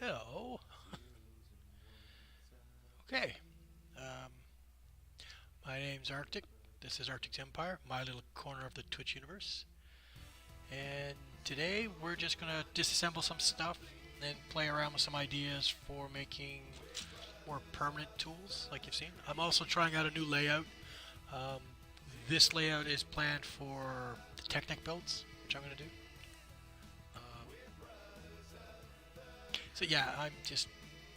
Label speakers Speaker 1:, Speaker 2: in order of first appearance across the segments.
Speaker 1: Hello. Okay. Um, my name's Arctic. This is Arctic's Empire, my little corner of the Twitch universe. And today we're just gonna disassemble some stuff and play around with some ideas for making more permanent tools, like you've seen. I'm also trying out a new layout. Um, this layout is planned for the Technic builds, which I'm gonna do. Um, so yeah, I'm just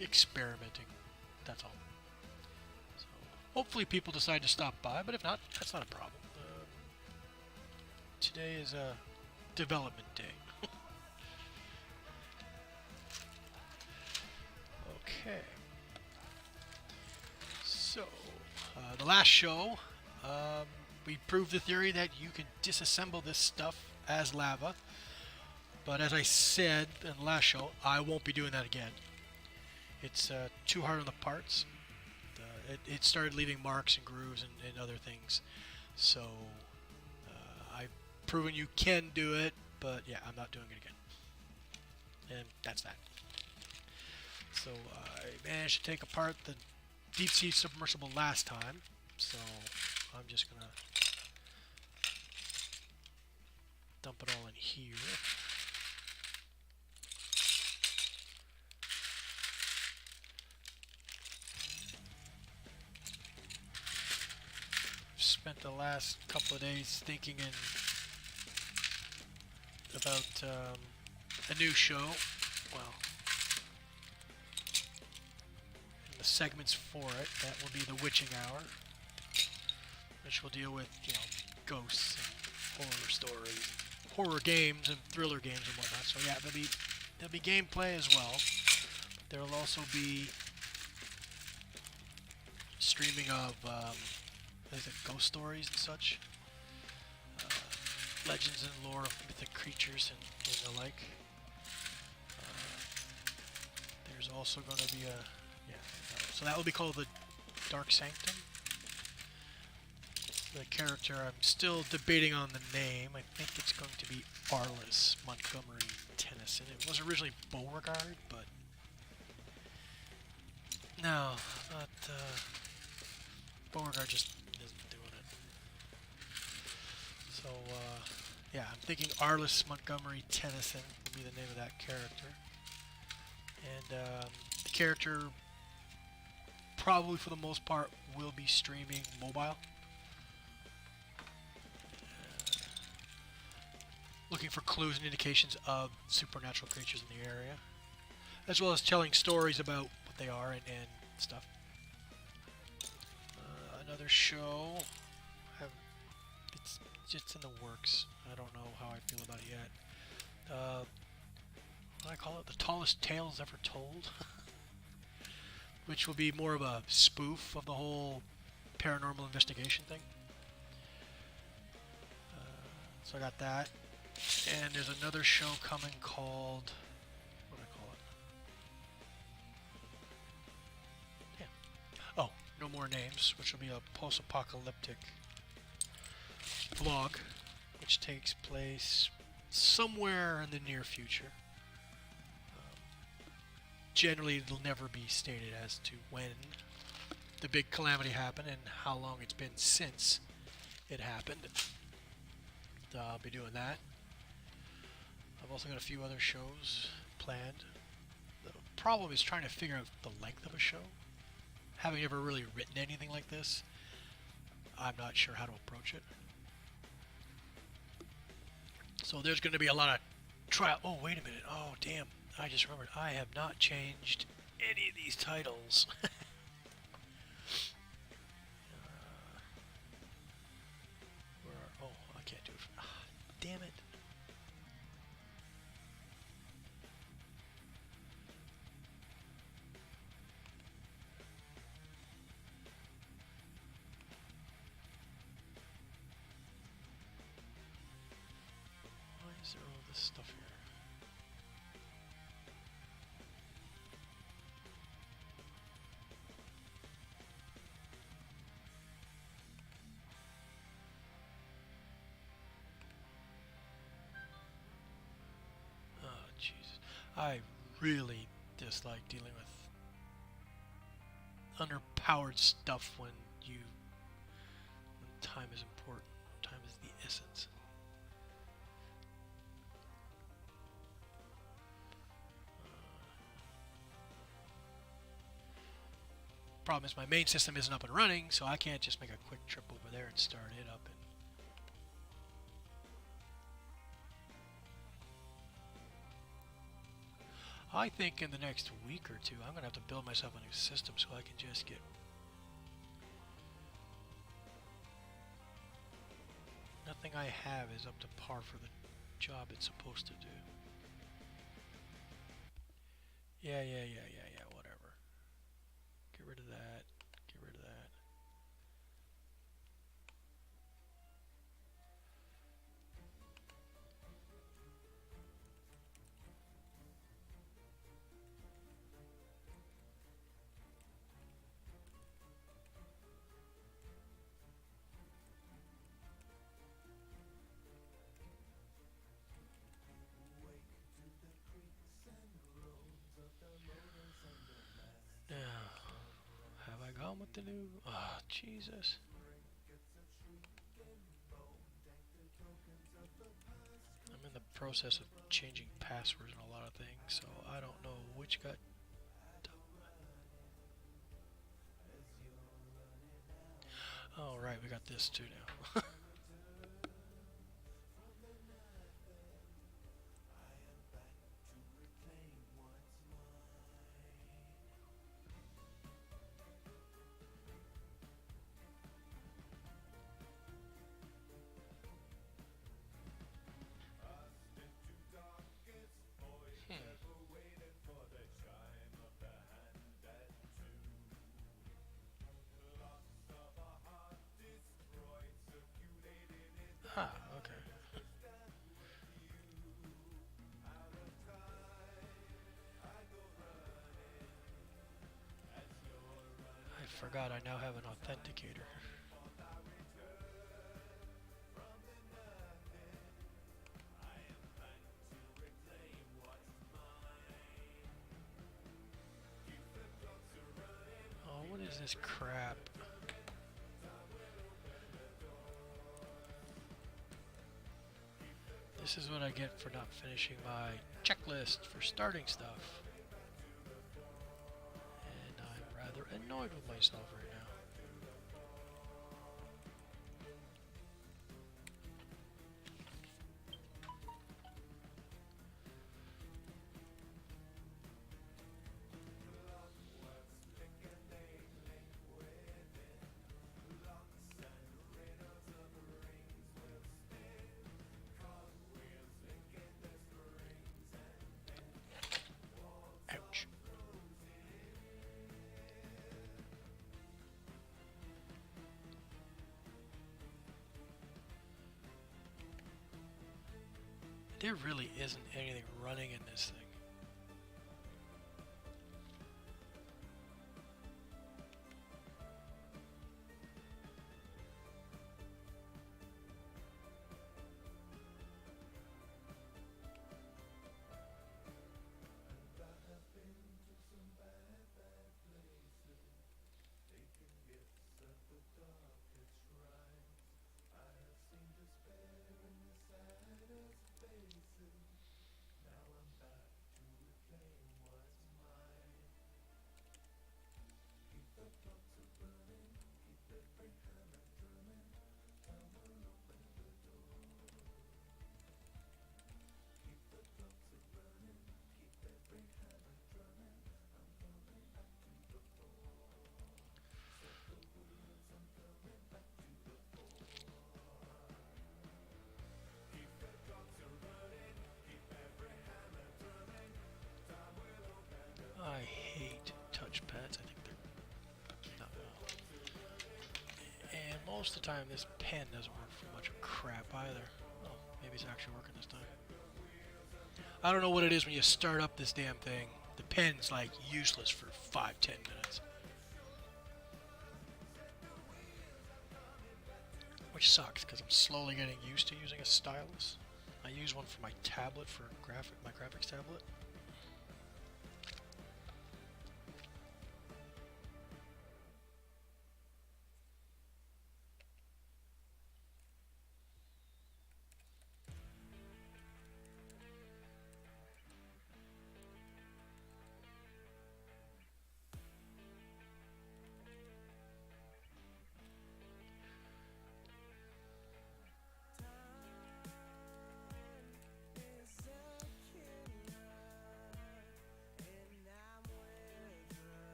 Speaker 1: experimenting. That's all. So hopefully people decide to stop by, but if not, that's not a problem. Today is a development day. Okay. So, the last show, um, we proved the theory that you can disassemble this stuff as lava. But as I said in the last show, I won't be doing that again. It's too hard on the parts. It started leaving marks and grooves and other things. So, I've proven you can do it, but yeah, I'm not doing it again. And that's that. So I managed to take apart the deep sea submersible last time, so I'm just gonna dump it all in here. Spent the last couple of days thinking about a new show. Well, the segments for it. That will be the Witching Hour, which will deal with ghosts and horror stories, horror games and thriller games and whatnot. So yeah, there'll be gameplay as well. There will also be streaming of is it ghost stories and such, legends and lore of mythic creatures and the like. There's also going to be a so that will be called the Dark Sanctum. The character, I'm still debating on the name. I think it's going to be Arliss Montgomery Tennyson. It was originally Beauregard, but no, not Beauregard. Just isn't doing it. So yeah, I'm thinking Arliss Montgomery Tennyson will be the name of that character, and the character probably for the most part will be streaming mobile. Looking for clues and indications of supernatural creatures in the area, as well as telling stories about what they are and stuff. Another show, it's just in the works. I don't know how I feel about it yet. What do I call it? The Tallest Tales Ever Told, which will be more of a spoof of the whole paranormal investigation thing. So I got that. And there's another show coming called, what do I call it? Yeah. Oh, No More Names, which will be a post-apocalyptic vlog, which takes place somewhere in the near future. Generally, it'll never be stated as to when the big calamity happened and how long it's been since it happened. I'll be doing that. I've also got a few other shows planned. The problem is trying to figure out the length of a show. Having never really written anything like this, I'm not sure how to approach it. So there's going to be a lot of trial. Oh, wait a minute. Oh, damn. I just remembered. I have not changed any of these titles. Oh, I can't do it. Damn it. Why is there all this stuff here? Oh, Jesus. I really dislike dealing with underpowered stuff when time is important. Time is the essence. Problem is my main system isn't up and running, so I can't just make a quick trip over there and start it up. I think in the next week or two, I'm going to have to build myself a new system so I can just get... Nothing I have is up to par for the job it's supposed to do. Yeah, whatever. Get rid of that. Get rid of that. Now, have I gone with the new... Oh, Jesus. I'm in the process of changing passwords and a lot of things, so I don't know which got... Oh, right, we got this too now. Ah, okay. I forgot I now have an authenticator. Oh, what is this crap? This is what I get for not finishing my checklist for starting stuff. And I'm rather annoyed with myself right now. Ouch. There really isn't anything running in this thing. I hate touchpads. I think they're not well. And most of the time this pen doesn't work for much of crap either. Oh, maybe it's actually working this time. I don't know what it is when you start up this damn thing. The pen's like useless for 5-10 minutes. Which sucks because I'm slowly getting used to using a stylus. I use one for my tablet for my graphics tablet.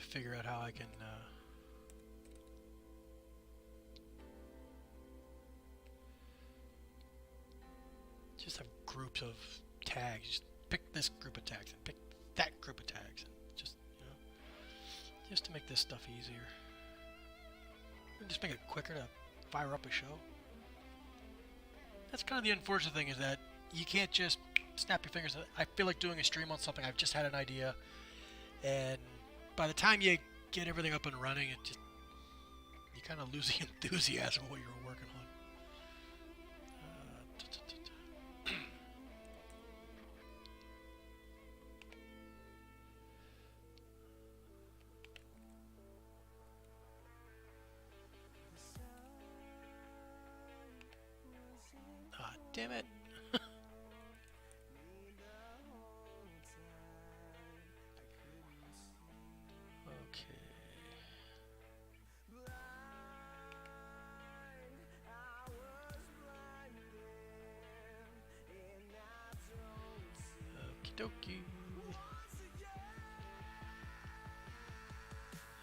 Speaker 1: figure out how I can just have groups of tags. Just pick this group of tags and pick that group of tags, and just, you know, just to make this stuff easier. And just make it quicker to fire up a show. That's kind of the unfortunate thing, is that you can't just snap your fingers. I feel like doing a stream on something. I've just had an idea, and by the time you get everything up and running, you kind of lose the enthusiasm of what you were working on. Ah, damn it. Dokie.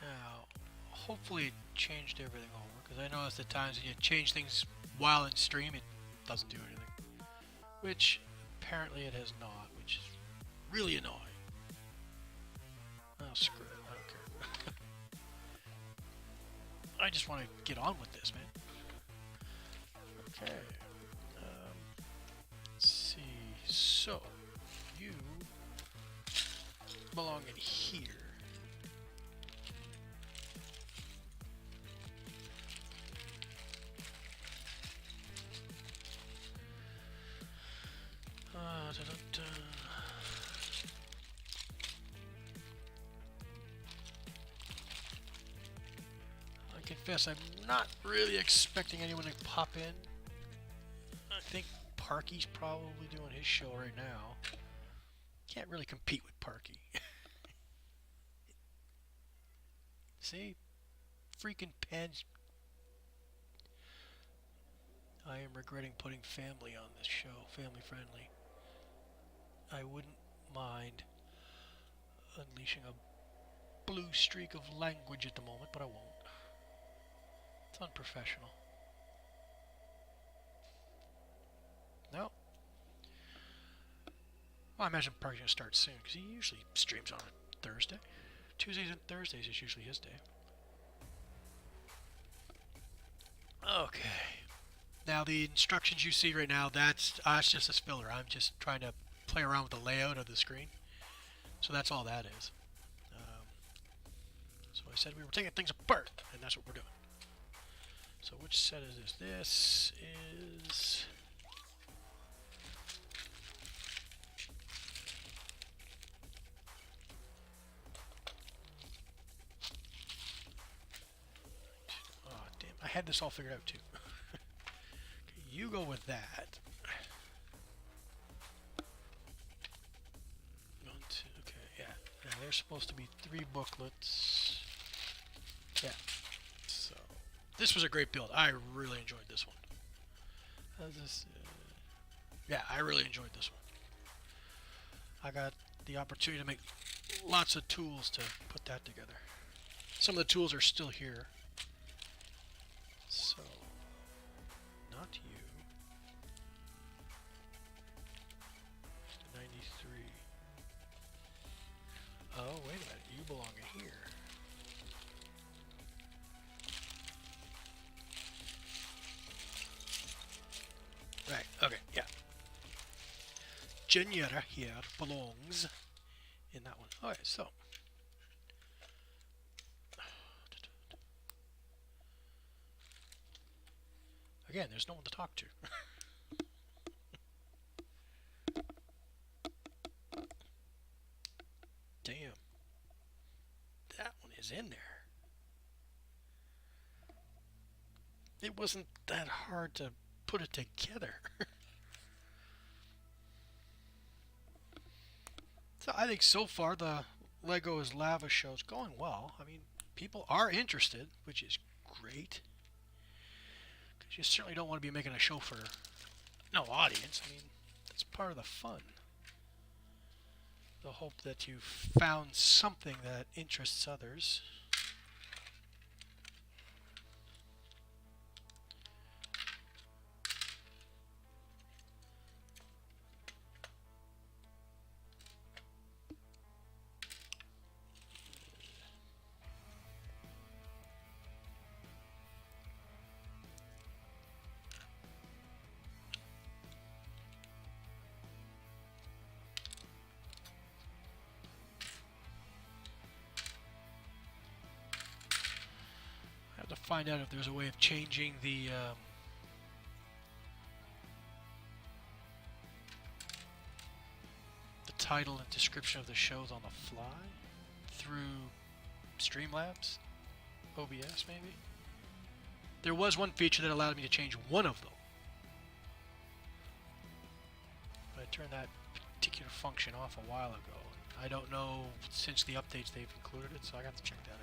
Speaker 1: Now, hopefully it changed everything over, because I noticed at times when you change things while in stream, it doesn't do anything. Which apparently it has not, which is really annoying. Oh, screw it. I don't care. I just want to get on with this, man. Okay. Let's see. So, you belong in here. I confess, I'm not really expecting anyone to pop in. I think Parky's probably doing his show right now. Can't really compete with Parky. See? Freaking pens. I am regretting putting family on this show. Family friendly. I wouldn't mind unleashing a blue streak of language at the moment, but I won't. It's unprofessional. No. Well, I imagine Parky's going to start soon, because he usually streams on a Thursday. Tuesdays and Thursdays is usually his day. Okay. Now, the instructions you see right now, that's just a filler. I'm just trying to play around with the layout of the screen. So that's all that is. So I said we were taking things apart, and that's what we're doing. So which set is this? This is... Oh, damn. I had this all figured out, too. Okay, you go with that. Okay, yeah. Now, there's supposed to be 3 booklets. Yeah. So, this was a great build. I really enjoyed this one. How's this? Yeah, I really enjoyed this one. I got the opportunity to make lots of tools to put that together. Some of the tools are still here. So, not you. 93. Oh, wait a minute. You belong in here. Right, okay, yeah. Junior here belongs in that one. Alright, so. Again, there's no one to talk to. Damn. That one is in there. It wasn't that hard to put it together. So I think so far the Lego is Lava show is going well. I mean, people are interested, which is great. Because you certainly don't want to be making a show for no audience. I mean, that's part of the fun. the hope that you found something that interests others. I have to find out if there's a way of changing the title and description of the shows on the fly through Streamlabs, OBS maybe. There was one feature that allowed me to change one of them, but I turned that particular function off a while ago. I don't know since the updates they've included it, so I got to check that out.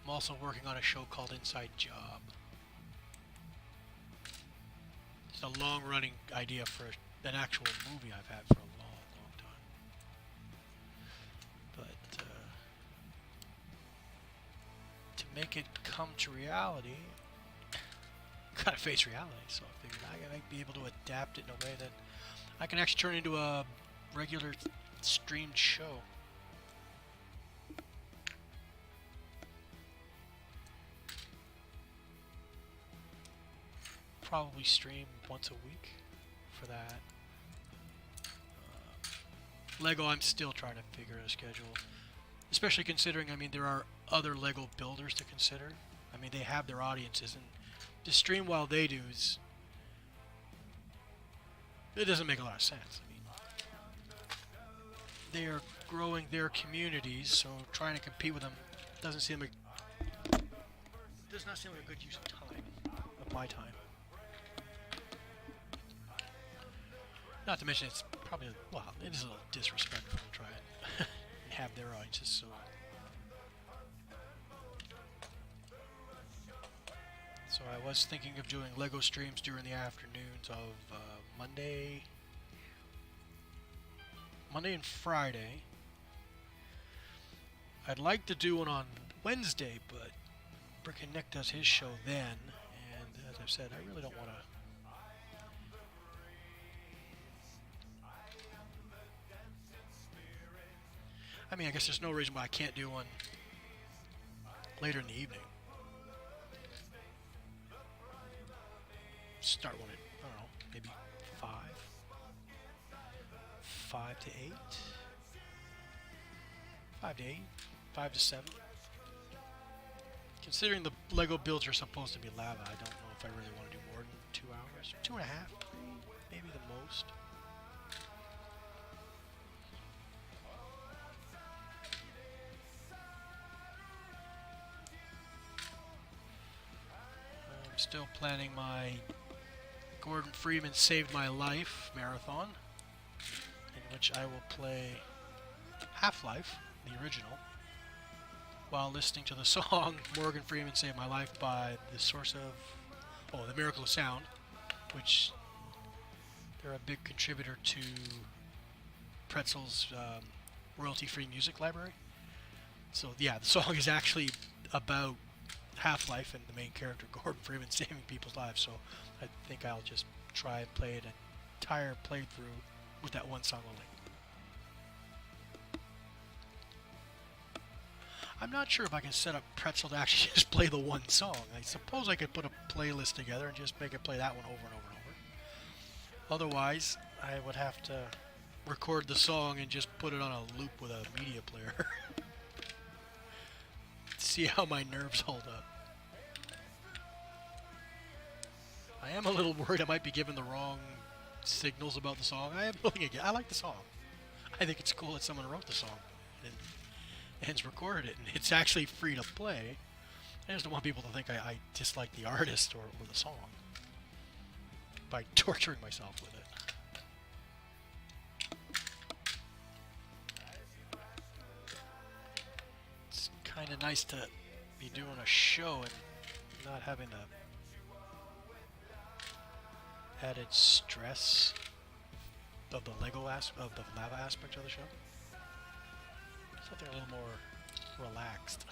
Speaker 1: I'm also working on a show called Inside Job. It's a long-running idea for an actual movie I've had for a long, long time. But to make it come to reality, gotta face reality. So I figured I might be able to adapt it in a way that I can actually turn into a regular streamed show. Probably stream once a week for that. Lego, I'm still trying to figure out a schedule, especially considering, I mean, there are other Lego builders to consider. I mean, they have their audiences, and to stream while they do is, it doesn't make a lot of sense. I mean, they are growing their communities, so trying to compete with them does not seem like a good use of time, of my time. Not to mention, it's probably, well, it is a little disrespectful to try and have their audiences, so. So I was thinking of doing Lego streams during the afternoons of Monday and Friday. I'd like to do one on Wednesday, but Brick and Nick does his show then, and as I've said, I really don't want to. I mean, I guess there's no reason why I can't do one later in the evening. Start one at, I don't know, maybe 5 to 8, 5 to 8, 5 to 7. Considering the Lego builds are supposed to be lava, I don't know if I really want to do more than 2 hours. 2.5, maybe the most. I'm still planning my Gordon Freeman Saved My Life marathon, in which I will play Half-Life, the original, while listening to the song Morgan Freeman Saved My Life by the source of, The Miracle of Sound, which they're a big contributor to Pretzel's royalty-free music library. So yeah, the song is actually about Half-Life and the main character Gordon Freeman saving people's lives, so I think I'll just try and play an entire playthrough with that one song only. I'm not sure if I can set up Pretzel to actually just play the one song. I suppose I could put a playlist together and just make it play that one over and over and over. Otherwise, I would have to record the song and just put it on a loop with a media player. See how my nerves hold up. I am a little worried I might be giving the wrong signals about the song. I am looking again. I like the song. I think it's cool that someone wrote the song and has recorded it, and it's actually free to play. I just don't want people to think I dislike the artist or the song by torturing myself with it. It's kind of nice to be doing a show and not having the added stress of the of the lava aspect of the show. Something a little more relaxed.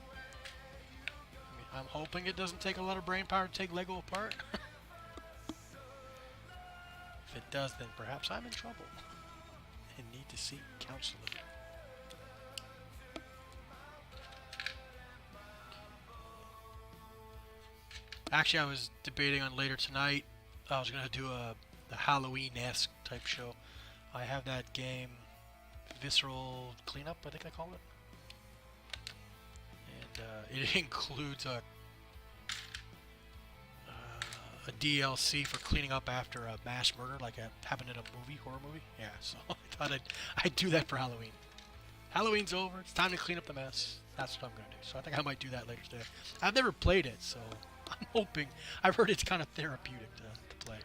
Speaker 1: I mean, I'm hoping it doesn't take a lot of brain power to take Lego apart. If it does, then perhaps I'm in trouble and need to seek counseling. Actually, I was debating on later tonight. I was gonna do the Halloween-esque type show. I have that game, Visceral Cleanup, I think I call it, and it includes a DLC for cleaning up after a mass murder, like happened in a horror movie. Yeah, so I thought I'd do that for Halloween. Halloween's over. It's time to clean up the mess. That's what I'm gonna do. So I think I might do that later today. I've never played it, so I'm hoping. I've heard it's kind of therapeutic to play.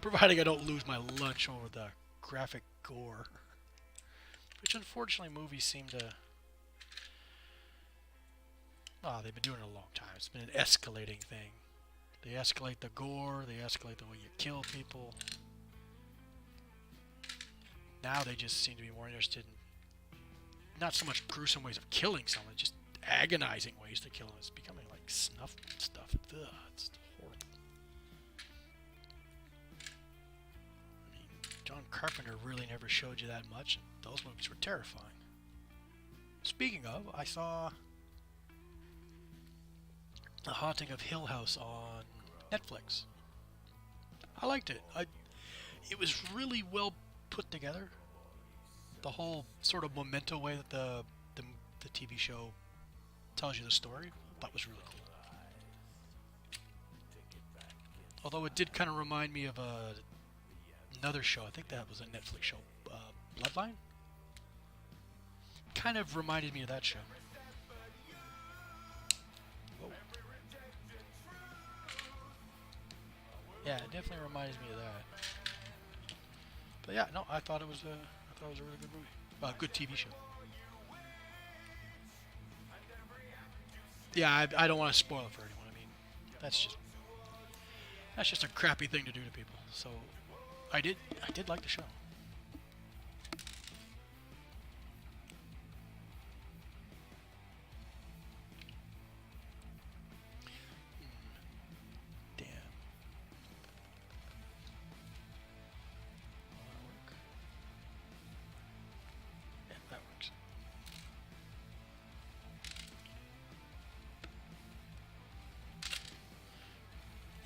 Speaker 1: Providing I don't lose my lunch over the graphic gore. Which unfortunately movies seem to... Oh, they've been doing it a long time. It's been an escalating thing. They escalate the gore, they escalate the way you kill people. Now they just seem to be more interested in not so much gruesome ways of killing someone, just agonizing ways to kill them. It's becoming like snuff stuff. Ugh, it's horrible. I mean, John Carpenter really never showed you that much, and those movies were terrifying. Speaking of, I saw The Haunting of Hill House on Netflix. I liked it. It was really well put together. The whole sort of memento way that the TV show tells you the story, I thought was really cool. Although it did kind of remind me of another show. I think that was a Netflix show, Bloodline. Kind of reminded me of that show. Whoa. Yeah, it definitely reminds me of that. But yeah, no, I thought it was a really good movie. Good TV show. Yeah, I don't want to spoil it for anyone. I mean, that's just a crappy thing to do to people. So I did like the show. Damn. Will that work? Yeah, that works.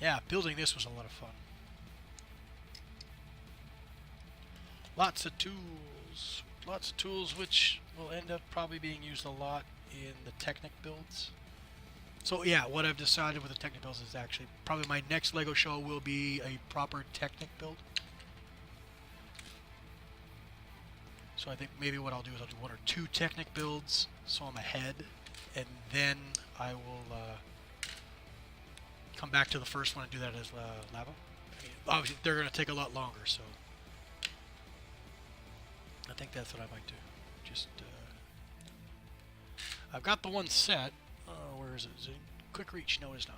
Speaker 1: Yeah, building this was a lot of fun. Lots of tools which will end up probably being used a lot in the Technic builds. So yeah, what I've decided with the Technic builds is actually probably my next Lego show will be a proper Technic build. So I think maybe what I'll do is I'll do 1 or 2 Technic builds so I'm ahead, and then I will come back to the first one and do that as lava. I mean, obviously they're going to take a lot longer, so I think that's what I might do. Just I've got the one set. Where is it? Is it quick reach? No, it's not.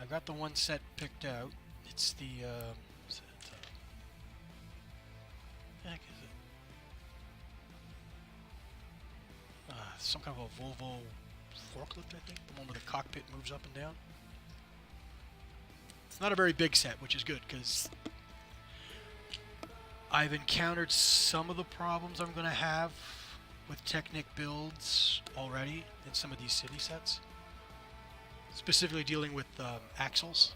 Speaker 1: I've got the one set picked out. It's the is it, the heck is it? Some kind of a Volvo forklift, I think. The one where the cockpit moves up and down. It's not a very big set, which is good because I've encountered some of the problems I'm going to have with Technic builds already in some of these city sets. Specifically dealing with axles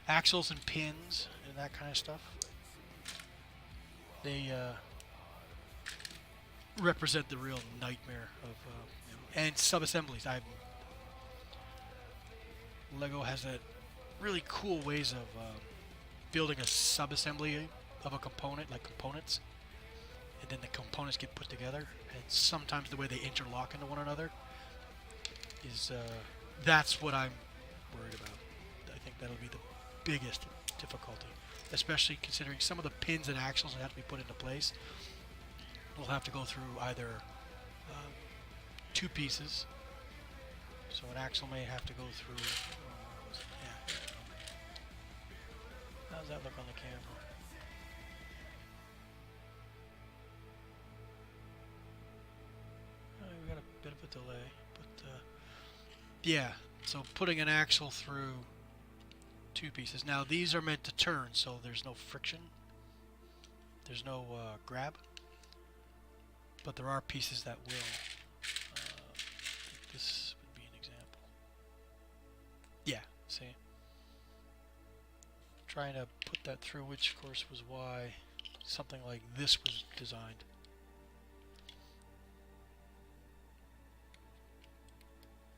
Speaker 1: and pins and that kind of stuff. They represent the real nightmare of and sub-assemblies. Lego has that really cool ways of building a sub-assembly of a component, like components, and then the components get put together, and sometimes the way they interlock into one another is that's what I'm worried about. I think that'll be the biggest difficulty, especially considering some of the pins and axles that have to be put into place. We'll have to go through either 2 pieces, so So an axle may have to go through. Yeah. How does that look on the camera? We got a bit of a delay, but yeah. So putting an axle through two pieces. Now these are meant to turn, so there's no friction. There's no grab, but there are pieces that will. I think this would be an example. Yeah, see? Trying to put that through, which of course was why something like this was designed.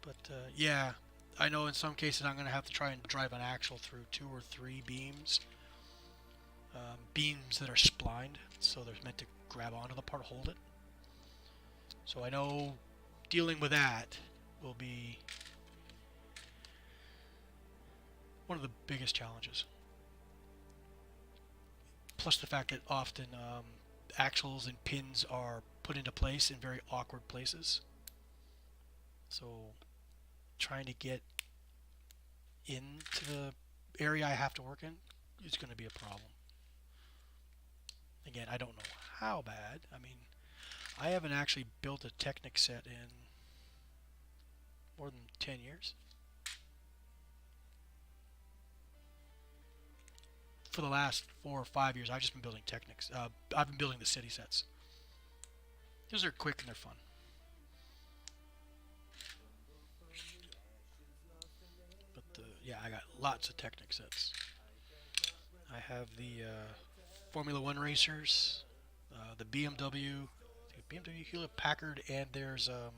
Speaker 1: But yeah, I know in some cases I'm going to have to try and drive an axle through 2 or 3 beams. Beams that are splined, so they're meant to grab onto the part, hold it. So I know dealing with that will be one of the biggest challenges. Plus the fact that often axles and pins are put into place in very awkward places. So trying to get into the area I have to work in is going to be a problem. Again, I don't know how bad. I mean, I haven't actually built a Technic set in more than 10 years. For the last 4 or 5 years, I've just been building Technics. I've been building the city sets. Those are quick and they're fun. But yeah, I got lots of Technic sets. I have the Formula One racers, the BMW, Hewlett Packard, and there's a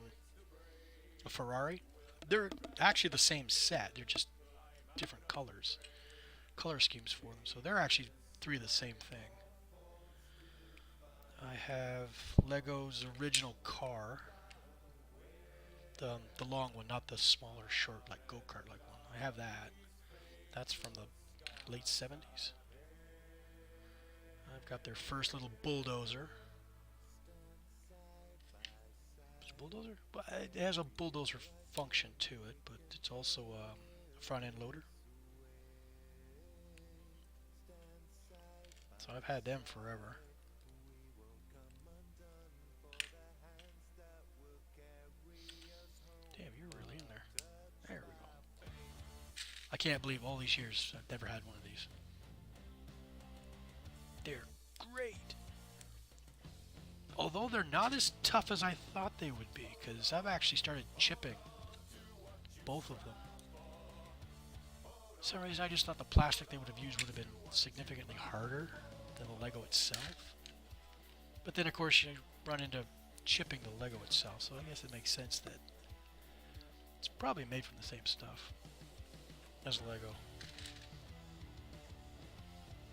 Speaker 1: Ferrari. They're actually the same set. They're just different colors, color schemes for them. So they're actually 3 of the same thing. I have Lego's original car, the long one, not the smaller, short, like go-kart like one. I have that. That's from the late 70s. I've got their first little bulldozer. It's a bulldozer? But it has a bulldozer function to it, but it's also a front-end loader. So I've had them forever. Damn, you're really in there. There we go. I can't believe all these years I've never had one of these. They're great. Although they're not as tough as I thought they would be, because I've actually started chipping both of them. For some reason I just thought the plastic they would have used would have been significantly harder than the Lego itself. But then of course you run into chipping the Lego itself, so I guess it makes sense that it's probably made from the same stuff as Lego.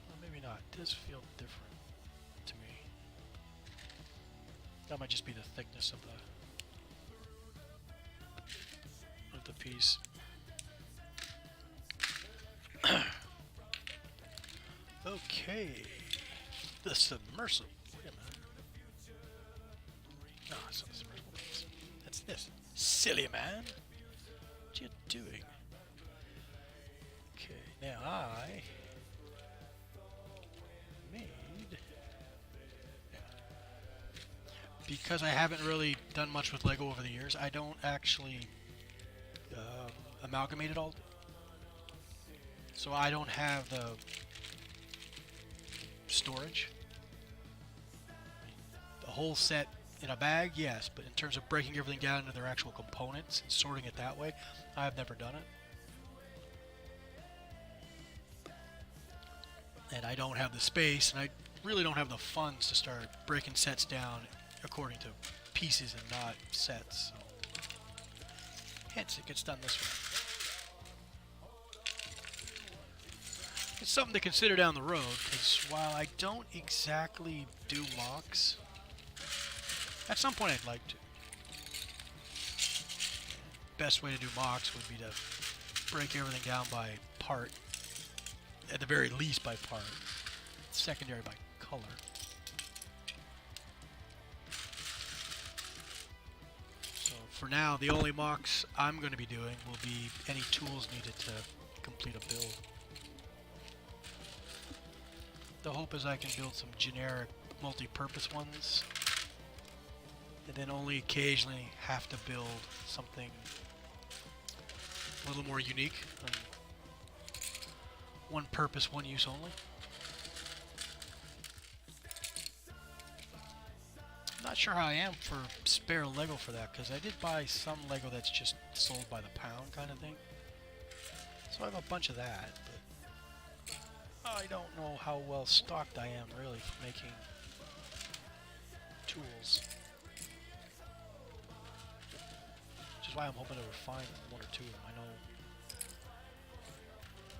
Speaker 1: Well, maybe not. It does feel different to me. That might just be the thickness of the piece. Okay, the submersible. Wait a minute. No, it's not the submersible. That's this. Silly man. What you doing? Okay, now I made, because I haven't really done much with Lego over the years, I don't actually amalgamate it all. So I don't have the storage. The whole set in a bag, yes, but in terms of breaking everything down into their actual components and sorting it that way, I have never done it. And I don't have the space, and I really don't have the funds to start breaking sets down according to pieces and not sets. So hence it gets done this way. It's something to consider down the road, because while I don't exactly do mocks, at some point I'd like to. Best way to do mocks would be to break everything down by part, at the very least by part, secondary by color. So for now, the only mocks I'm going to be doing will be any tools needed to complete a build. The hope is I can build some generic multi-purpose ones, and then only occasionally have to build something a little more unique and one purpose, one use only. Not sure how I am for spare Lego for that, because I did buy some Lego that's just sold by the pound kind of thing. So I have a bunch of that, but I don't know how well stocked I am really for making tools. Which is why I'm hoping to refine one or two of them. I know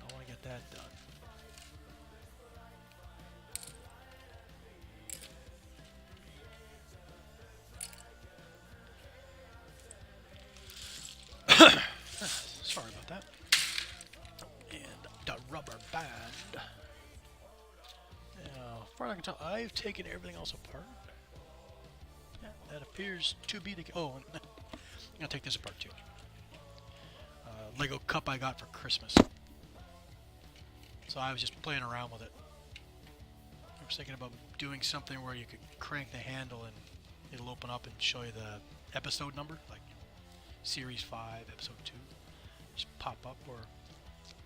Speaker 1: I want to get that done. Sorry about that. And the rubber band. Now, as far as I can tell, I've taken everything else apart. Yeah, that appears to be the case. Oh, and I'm gonna take this apart too. Lego cup I got for Christmas. So I was just playing around with it. I was thinking about doing something where you could crank the handle and it'll open up and show you the episode number, like Series 5, Episode 2. Just pop up or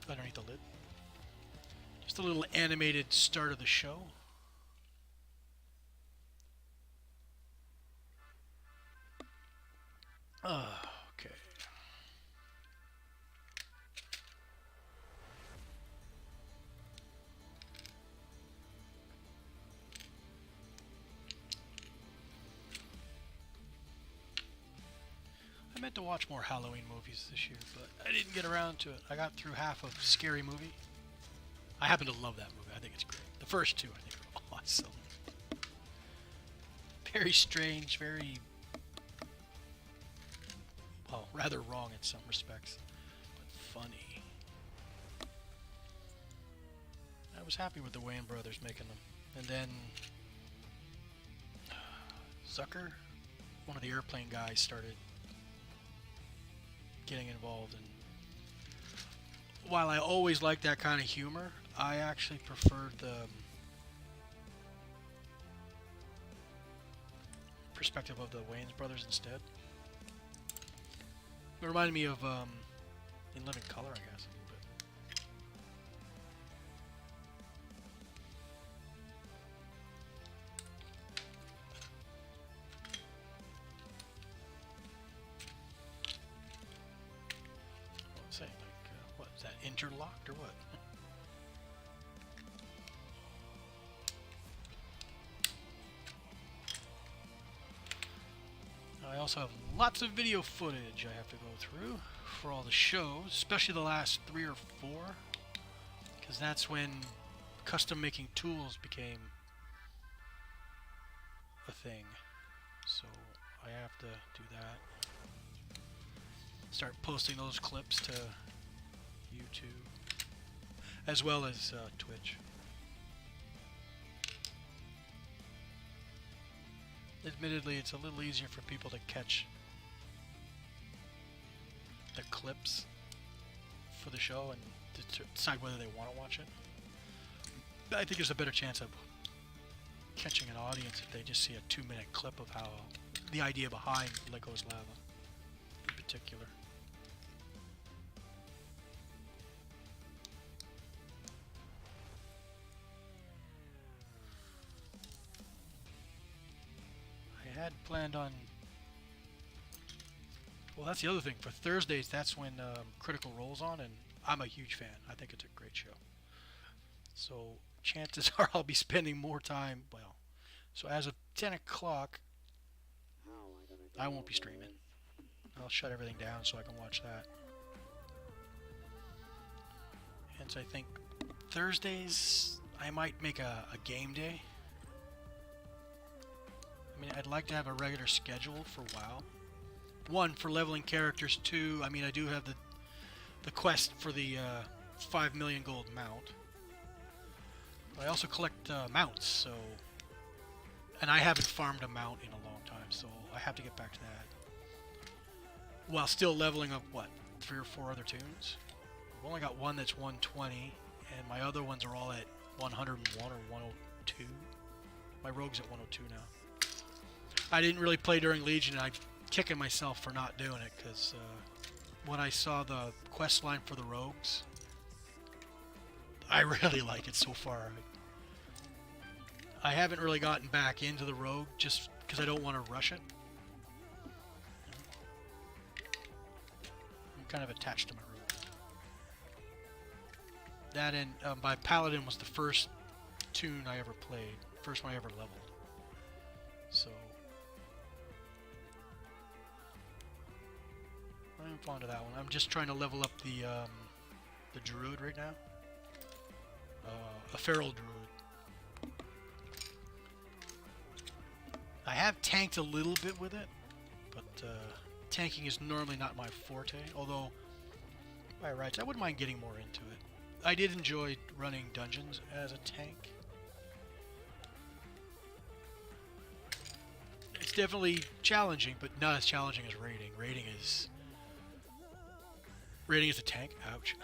Speaker 1: underneath the lid. Just a little animated start of the show. Okay. I meant to watch more Halloween movies this year, but I didn't get around to it. I got through half of Scary Movie. I happen to love that movie. I think it's great. The first two, I think, are awesome. Very strange, very, well, rather wrong in some respects, but funny. I was happy with the Wayans brothers making them. And then Zucker, one of the airplane guys, started getting involved, and while I always liked that kind of humor, I actually preferred the perspective of the Wayans brothers instead. It reminded me of In Living Color, I guess, a little bit. Say, like, what is that, interlocked or what? I also have lots of video footage I have to go through for all the shows, especially the last 3 or 4, because that's when custom making tools became a thing. So I have to do that. Start posting those clips to YouTube, as well as Twitch. Admittedly, it's a little easier for people to catch the clips for the show and to decide whether they want to watch it. I think there's a better chance of catching an audience if they just see a 2-minute clip of how the idea behind Lego's Lava in particular. I had planned on, well, that's the other thing, for Thursdays that's when Critical Role's on, and I'm a huge fan. I think it's a great show. So chances are I'll be spending more time, well, so as of 10 o'clock I won't be streaming. I'll shut everything down so I can watch that. Hence I think Thursdays I might make a game day. I mean, I'd like to have a regular schedule for WoW. 1, for leveling characters. 2, I mean, I do have the quest for the 5 million gold mount. But I also collect mounts, so... And I haven't farmed a mount in a long time, so I have to get back to that. while still leveling up, what, 3 or 4 other tunes? I've only got one that's 120, and my other ones are all at 101 or 102. My rogue's at 102 now. I didn't really play during Legion, and I'm kicking myself for not doing it, because when I saw the quest line for the rogues, I really like it so far. I haven't really gotten back into the rogue, just because I don't want to rush it. I'm kind of attached to my rogue. That and my Paladin was the first tune I ever played, first one I ever leveled. So I'm fond of that one. I'm just trying to level up the druid right now. A feral druid. I have tanked a little bit with it, but tanking is normally not my forte. Although, by rights, I wouldn't mind getting more into it. I did enjoy running dungeons as a tank. It's definitely challenging, but not as challenging as raiding. Raiding is a tank. Ouch.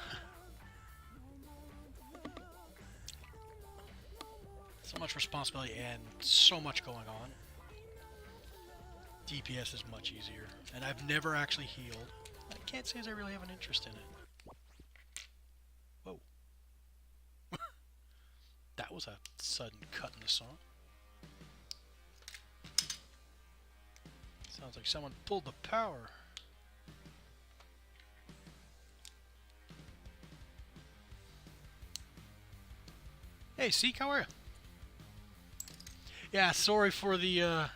Speaker 1: So much responsibility and so much going on. DPS is much easier, and I've never actually healed. I can't say as I really have an interest in it. Whoa. That was a sudden cut in the song. Sounds like someone pulled the power. Hey, Seek, how are you? Yeah, sorry for the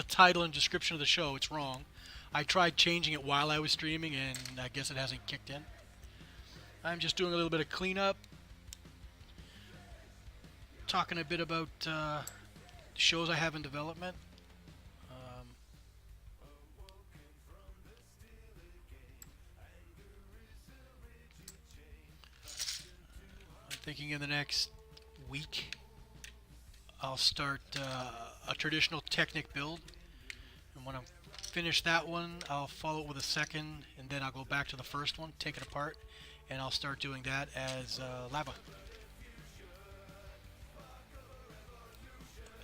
Speaker 1: title and description of the show. It's wrong. I tried changing it while I was streaming, and I guess it hasn't kicked in. I'm just doing a little bit of cleanup. Talking a bit about shows I have in development. I'm thinking in the next week I'll start a traditional Technic build, and when I'm finished that one, I'll follow it with a second, and then I'll go back to the first one, take it apart, and I'll start doing that as lava.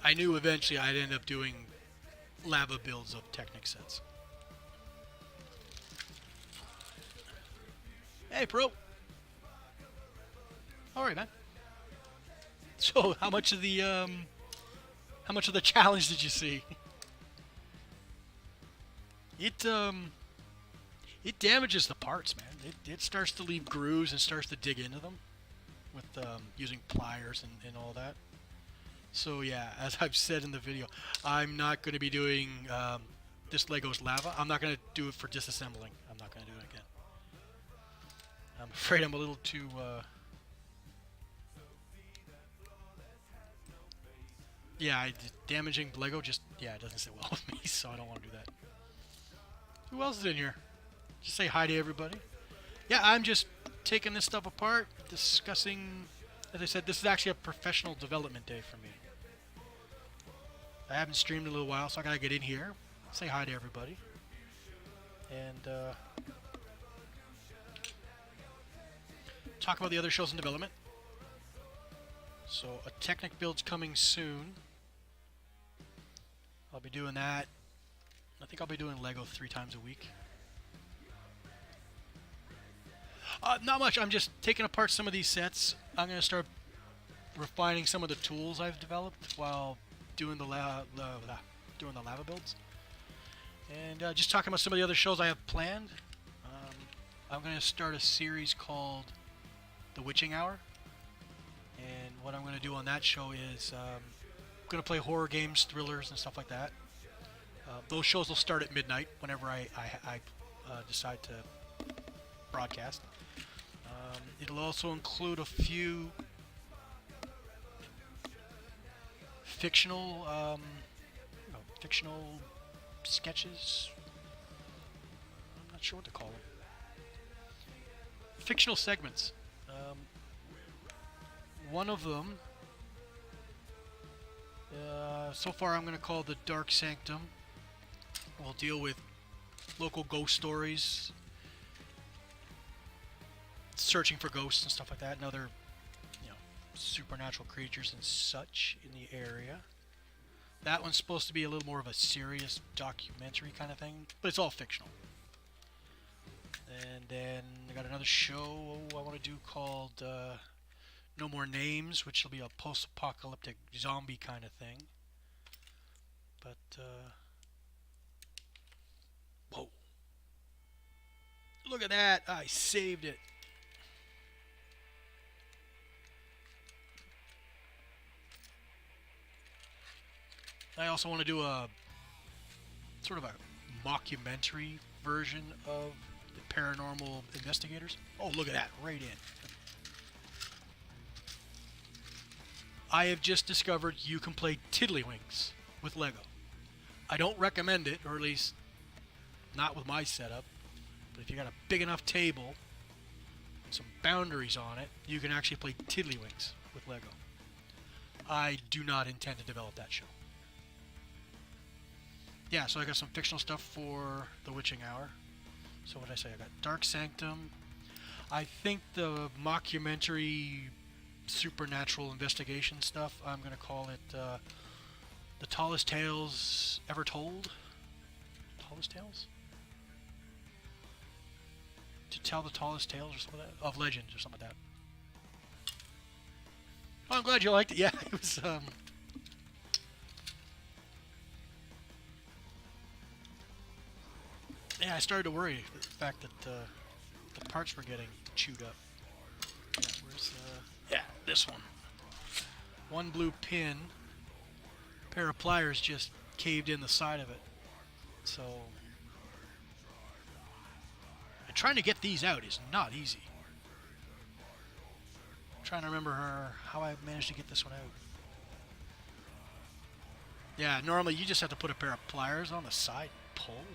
Speaker 1: I knew eventually I'd end up doing lava builds of Technic sets. Hey, Pro. All right, man. So, how much of the challenge did you see? It damages the parts, man. It starts to leave grooves and starts to dig into them with using pliers and all that. So yeah, as I've said in the video, I'm not going to be doing this Lego's lava. I'm not going to do it for disassembling. I'm not going to do it again. I'm afraid I'm a little too yeah, damaging Lego just, yeah, it doesn't sit well with me, so I don't want to do that. Who else is in here? Just say hi to everybody. Yeah, I'm just taking this stuff apart, discussing. As I said, this is actually a professional development day for me. I haven't streamed in a little while, so I gotta get in here, say hi to everybody, and talk about the other shows in development. So a Technic build's coming soon. I'll be doing that. I think I'll be doing Lego 3 times a week. Not much. I'm just taking apart some of these sets. I'm going to start refining some of the tools I've developed while doing the lava builds. And just talking about some of the other shows I have planned. I'm going to start a series called The Witching Hour. And what I'm going to do on that show is I'm going to play horror games, thrillers, and stuff like that. Those shows will start at midnight whenever I decide to broadcast. It'll also include a few fictional sketches. I'm not sure what to call them. Fictional segments. One of them, so far I'm going to call The Dark Sanctum. We'll deal with local ghost stories, searching for ghosts and stuff like that, and other, you know, supernatural creatures and such in the area. That one's supposed to be a little more of a serious documentary kind of thing, but it's all fictional. And then I got another show I want to do called No More Names, which will be a post-apocalyptic zombie kind of thing. But, whoa. Look at that! I saved it. I also want to do a sort of a mockumentary version of the Paranormal Investigators. Oh, look at that, right in. I have just discovered you can play Tiddlywinks with Lego. I don't recommend it, or at least not with my setup, but if you got a big enough table and some boundaries on it, you can actually play Tiddlywinks with Lego. I do not intend to develop that show. Yeah, so I got some fictional stuff for the Witching Hour. So what did I say? I got Dark Sanctum. I think the mockumentary supernatural investigation stuff, I'm going to call it The Tallest Tales Ever Told. Tallest Tales? To tell the tallest tales or something like that? Of legends or something like that. Oh, I'm glad you liked it. Yeah, it was... Yeah, I started to worry the fact that the parts were getting chewed up. Yeah, where's yeah, this one. One blue pin. A pair of pliers just caved in the side of it. So, and trying to get these out is not easy. I'm trying to remember how I managed to get this one out. Yeah, normally you just have to put a pair of pliers on the side and pull.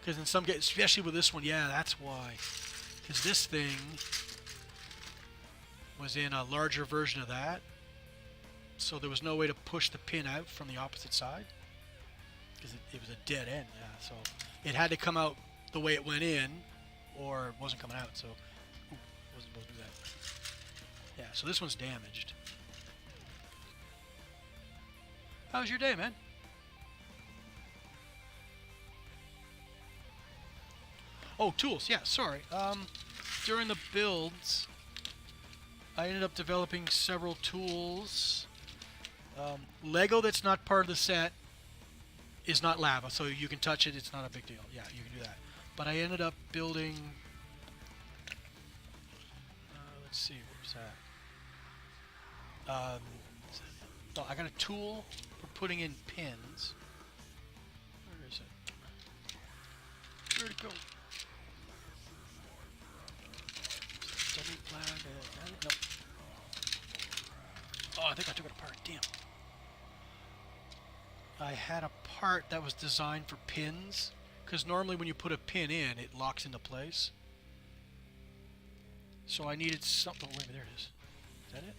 Speaker 1: Because in some cases, especially with this one, yeah, that's why. Because this thing was in a larger version of that. So there was no way to push the pin out from the opposite side. Because it was a dead end, yeah. So it had to come out the way it went in, or it wasn't coming out. So, wasn't supposed to do that. Yeah, so this one's damaged. How was your day, man? Oh, tools. Yeah, sorry. During the builds, I ended up developing several tools. Lego that's not part of the set is not lava, so you can touch it. It's not a big deal. Yeah, you can do that. But I ended up building... let's see, where's that? Oh, I got a tool for putting in pins. Where is it? Where'd it go? Nope. Oh, I think I took it apart. Damn. I had a part that was designed for pins, because normally when you put a pin in, it locks into place. So I needed something. Oh, wait, there it is. Is that it?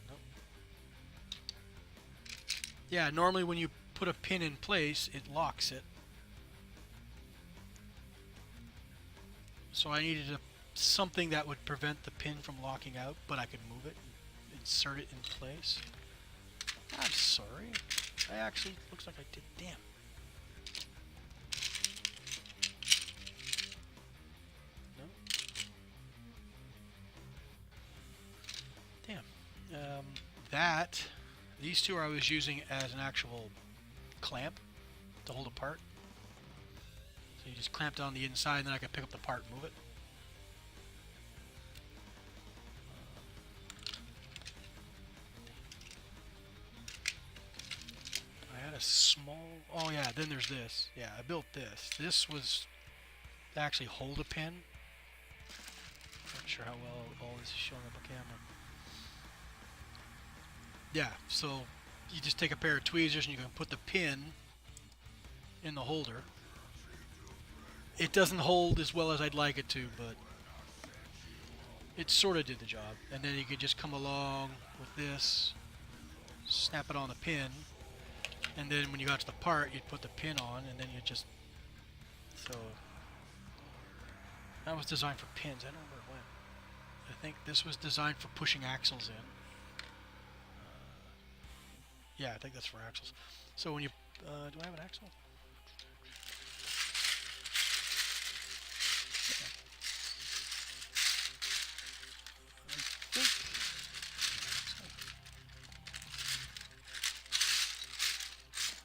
Speaker 1: Nope. Yeah, normally when you put a pin in place, it locks it. So I needed something that would prevent the pin from locking out, but I could move it and insert it in place. I'm sorry. I actually, looks like I did. Damn. No? Damn. These two I was using as an actual clamp to hold apart. So you just clamped on the inside, and then I could pick up the part and move it. I had a small... Oh yeah, then there's this. Yeah, I built this. This was to actually hold a pin. Not sure how well all this is showing up on camera. Yeah, so you just take a pair of tweezers and you can put the pin in the holder. It doesn't hold as well as I'd like it to, but it sort of did the job. And then you can just come along with this, snap it on the pin, and then when you got to the part, you'd put the pin on, and then you just, so that was designed for pins. I don't know where it went. I think this was designed for pushing axles in. Yeah, I think that's for axles. So when you, do I have an axle?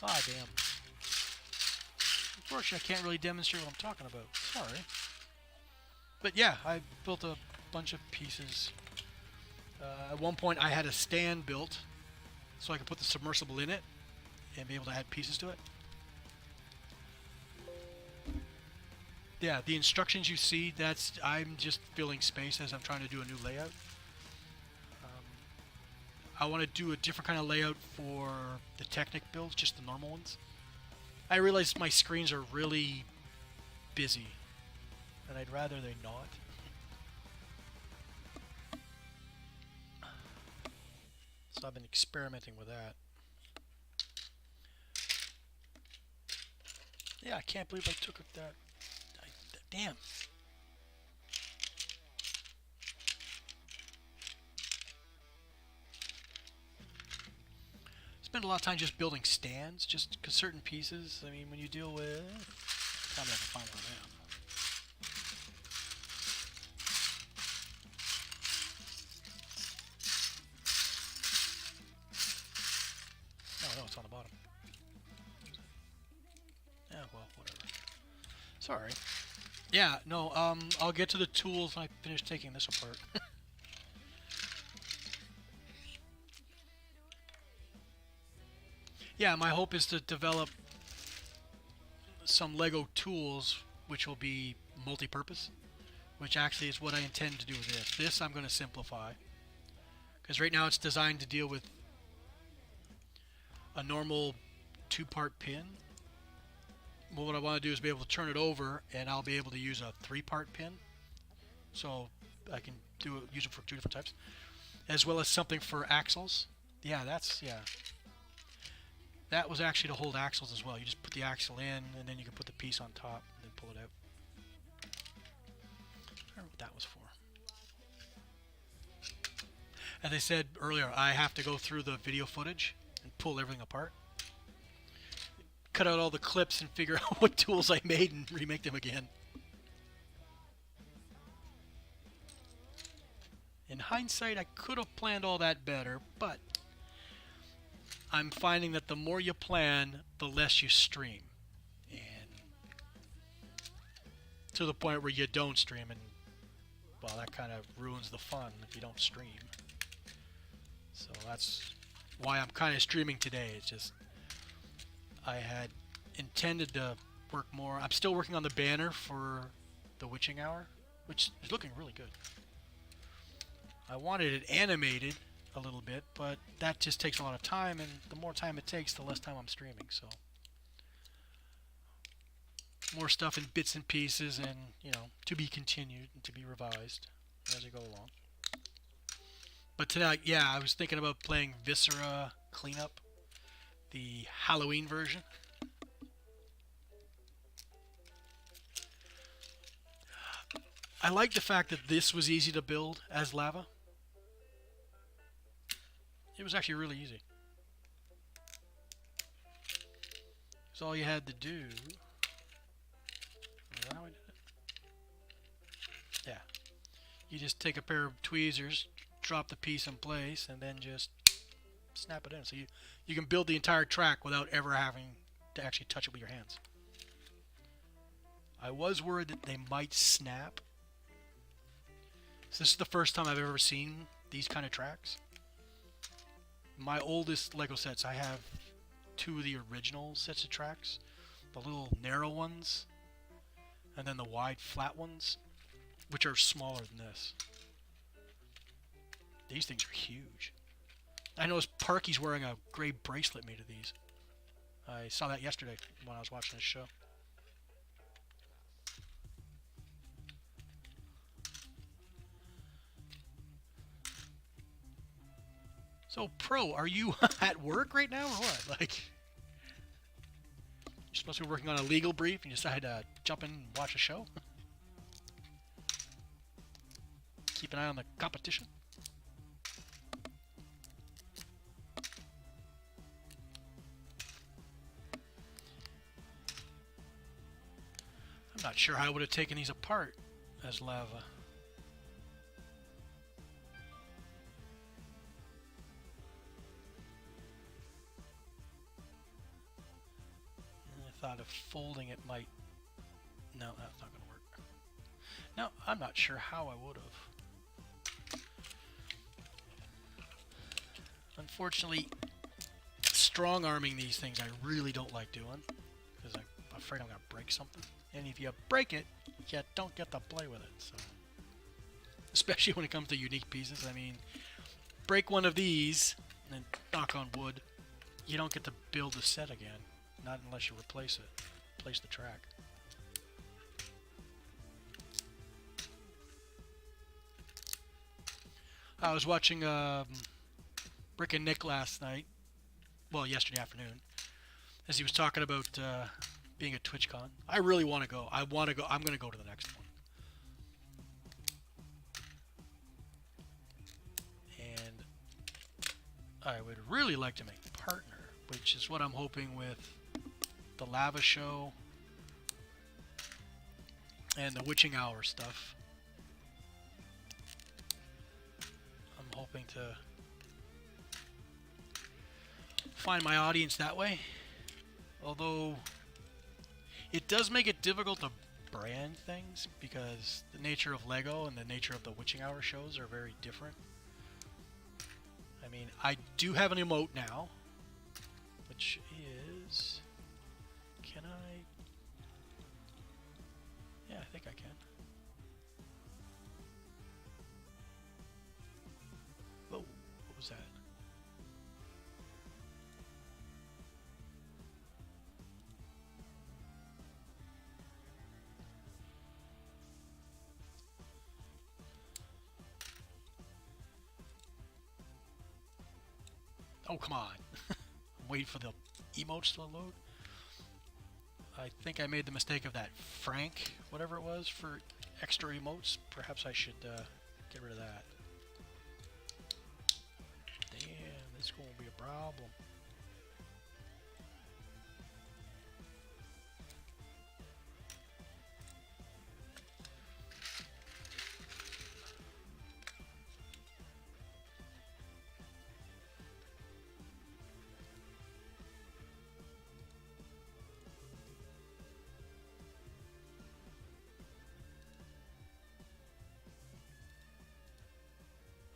Speaker 1: Ah, damn. Unfortunately, I can't really demonstrate what I'm talking about. Sorry. But yeah, I built a bunch of pieces. At one point, I had a stand built so I could put the submersible in it and be able to add pieces to it. Yeah, the instructions you see, that's I'm just filling space as I'm trying to do a new layout. I want to do a different kind of layout for the Technic builds, just the normal ones. I realize my screens are really busy, and I'd rather they not. So I've been experimenting with that. Yeah, I can't believe I took that. Damn. Spend a lot of time just building stands, just because certain pieces, I mean, when you deal with... I'm going to find one of them. Oh, no, it's on the bottom. Yeah, well, whatever. Sorry. Yeah, no, I'll get to the tools when I finish taking this apart. Yeah, my hope is to develop some Lego tools which will be multi-purpose, which actually is what I intend to do with this. This I'm going to simplify, because right now it's designed to deal with a normal two-part pin. Well, what I want to do is be able to turn it over, and I'll be able to use a three-part pin, so I can use it for two different types, as well as something for axles. Yeah, that was actually to hold axles as well. You just put the axle in, and then you can put the piece on top, and then pull it out. I don't know what that was for. As I said earlier, I have to go through the video footage and pull everything apart. Cut out all the clips and figure out what tools I made and remake them again. In hindsight, I could have planned all that better, but I'm finding that the more you plan, the less you stream. And to the point where you don't stream, and well, that kind of ruins the fun if you don't stream. So that's why I'm kind of streaming today. It's just I had intended to work more. I'm still working on the banner for the witching hour, which is looking really good. I wanted it animated a little bit, but that just takes a lot of time, and the more time it takes, the less time I'm streaming. So more stuff in bits and pieces, and to be continued and to be revised as I go along. But tonight, yeah, I was thinking about playing Viscera Cleanup, the Halloween version. I like the fact that this was easy to build as lava. It was actually really easy. So all you had to do... Is that how I did it? Yeah. You just take a pair of tweezers, drop the piece in place, and then just snap it in. So you can build the entire track without ever having to actually touch it with your hands. I was worried that they might snap. So this is the first time I've ever seen these kind of tracks. My oldest Lego sets, I have two of the original sets of tracks. The little narrow ones, and then the wide flat ones, which are smaller than this. These things are huge. I noticed Parky's wearing a gray bracelet made of these. I saw that yesterday when I was watching this show. So, Pro, are you at work right now or what? Like, you're supposed to be working on a legal brief and you decide to jump in and watch a show? Keep an eye on the competition? I'm not sure how I would have taken these apart as lava. I thought of folding it might... No, that's not going to work. No, I'm not sure how I would have. Unfortunately, strong-arming these things I really don't like doing, because I'm afraid I'm going to break something. And if you break it, you don't get to play with it. So, especially when it comes to unique pieces. I mean, break one of these, and knock on wood, you don't get to build the set again. Not unless you replace it. Replace the track. I was watching Rick and Nick last night. Well, yesterday afternoon. As he was talking about being at TwitchCon. I really want to go. I'm going to go to the next one. And I would really like to make a partner, which is what I'm hoping with the Lava Show and the Witching Hour stuff. I'm hoping to find my audience that way. Although it does make it difficult to brand things because the nature of Lego and the nature of the Witching Hour shows are very different. I mean, I do have an emote now, which is... Can I... Yeah, I think I can. Oh, what was that? Oh, come on. I'm waiting for the emotes to load. I think I made the mistake of that Frank, whatever it was, for extra emotes. Perhaps I should get rid of that. Damn, this is going to be a problem.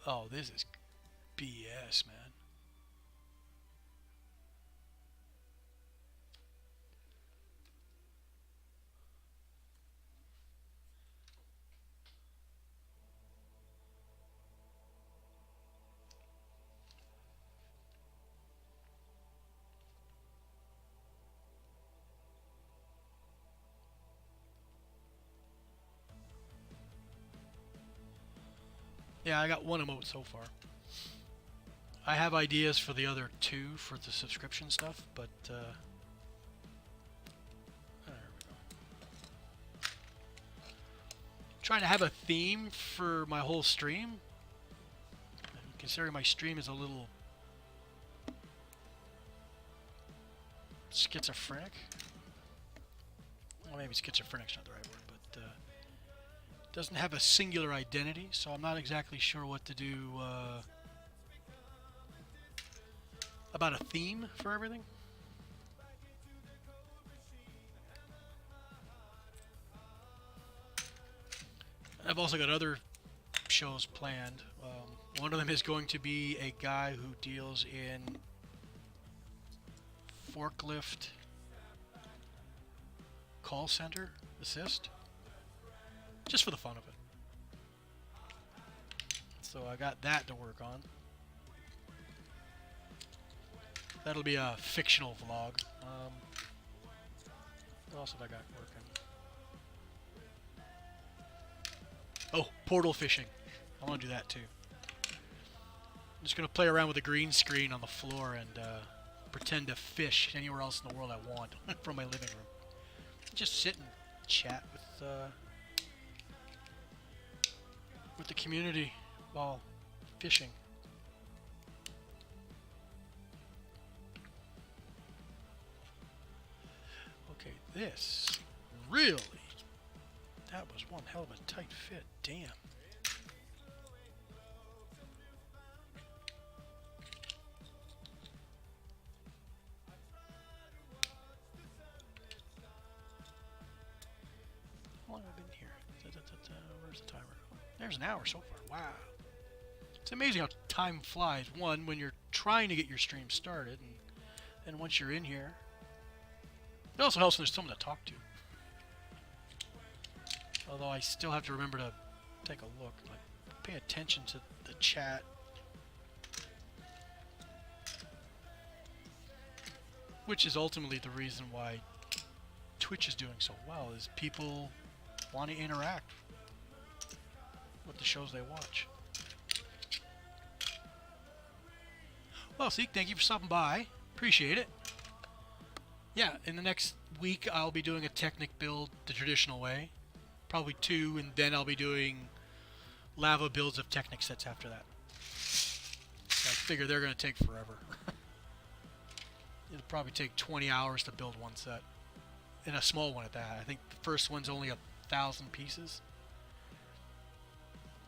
Speaker 1: Oh, this is BS, man. Yeah, I got one emote so far. I have ideas for the other two for the subscription stuff, but there we go. Trying to have a theme for my whole stream. Considering my stream is a little schizophrenic. Well, maybe schizophrenic's not the right word, but doesn't have a singular identity, so I'm not exactly sure what to do about a theme for everything. I've also got other shows planned. One of them is going to be a guy who deals in forklift call center assist, just for the fun of it. So I got that to work on. That'll be a fictional vlog. What else have I got working? Oh, portal fishing. I want to do that too. I'm just going to play around with a green screen on the floor and pretend to fish anywhere else in the world I want from my living room. Just sit and chat with the community while fishing. Okay, this really, that was one hell of a tight fit. Damn. How long have I been here? Where's the timer? There's an hour so far. Wow. It's amazing how time flies. One, when you're trying to get your stream started, and once you're in here. It also helps when there's someone to talk to. Although I still have to remember to take a look, like pay attention to the chat. Which is ultimately the reason why Twitch is doing so well, is people want to interact with the shows they watch. Well, Seek, thank you for stopping by. Appreciate it. Yeah, in the next week I'll be doing a Technic build the traditional way. Probably 2, and then I'll be doing lava builds of Technic sets after that. I figure they're going to take forever. It'll probably take 20 hours to build one set. And a small one at that. I think the first one's only 1,000 pieces.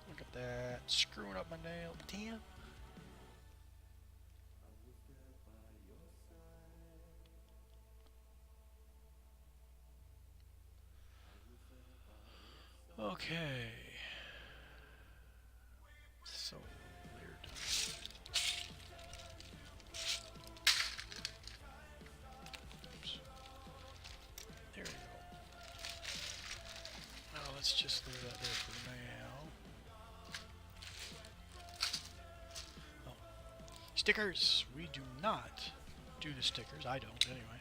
Speaker 1: Look at that. Screwing up my nail. Damn. Okay. So weird. Oops. There we go. Now let's just leave that there for now. Oh. Stickers! We do not do the stickers. I don't, anyway.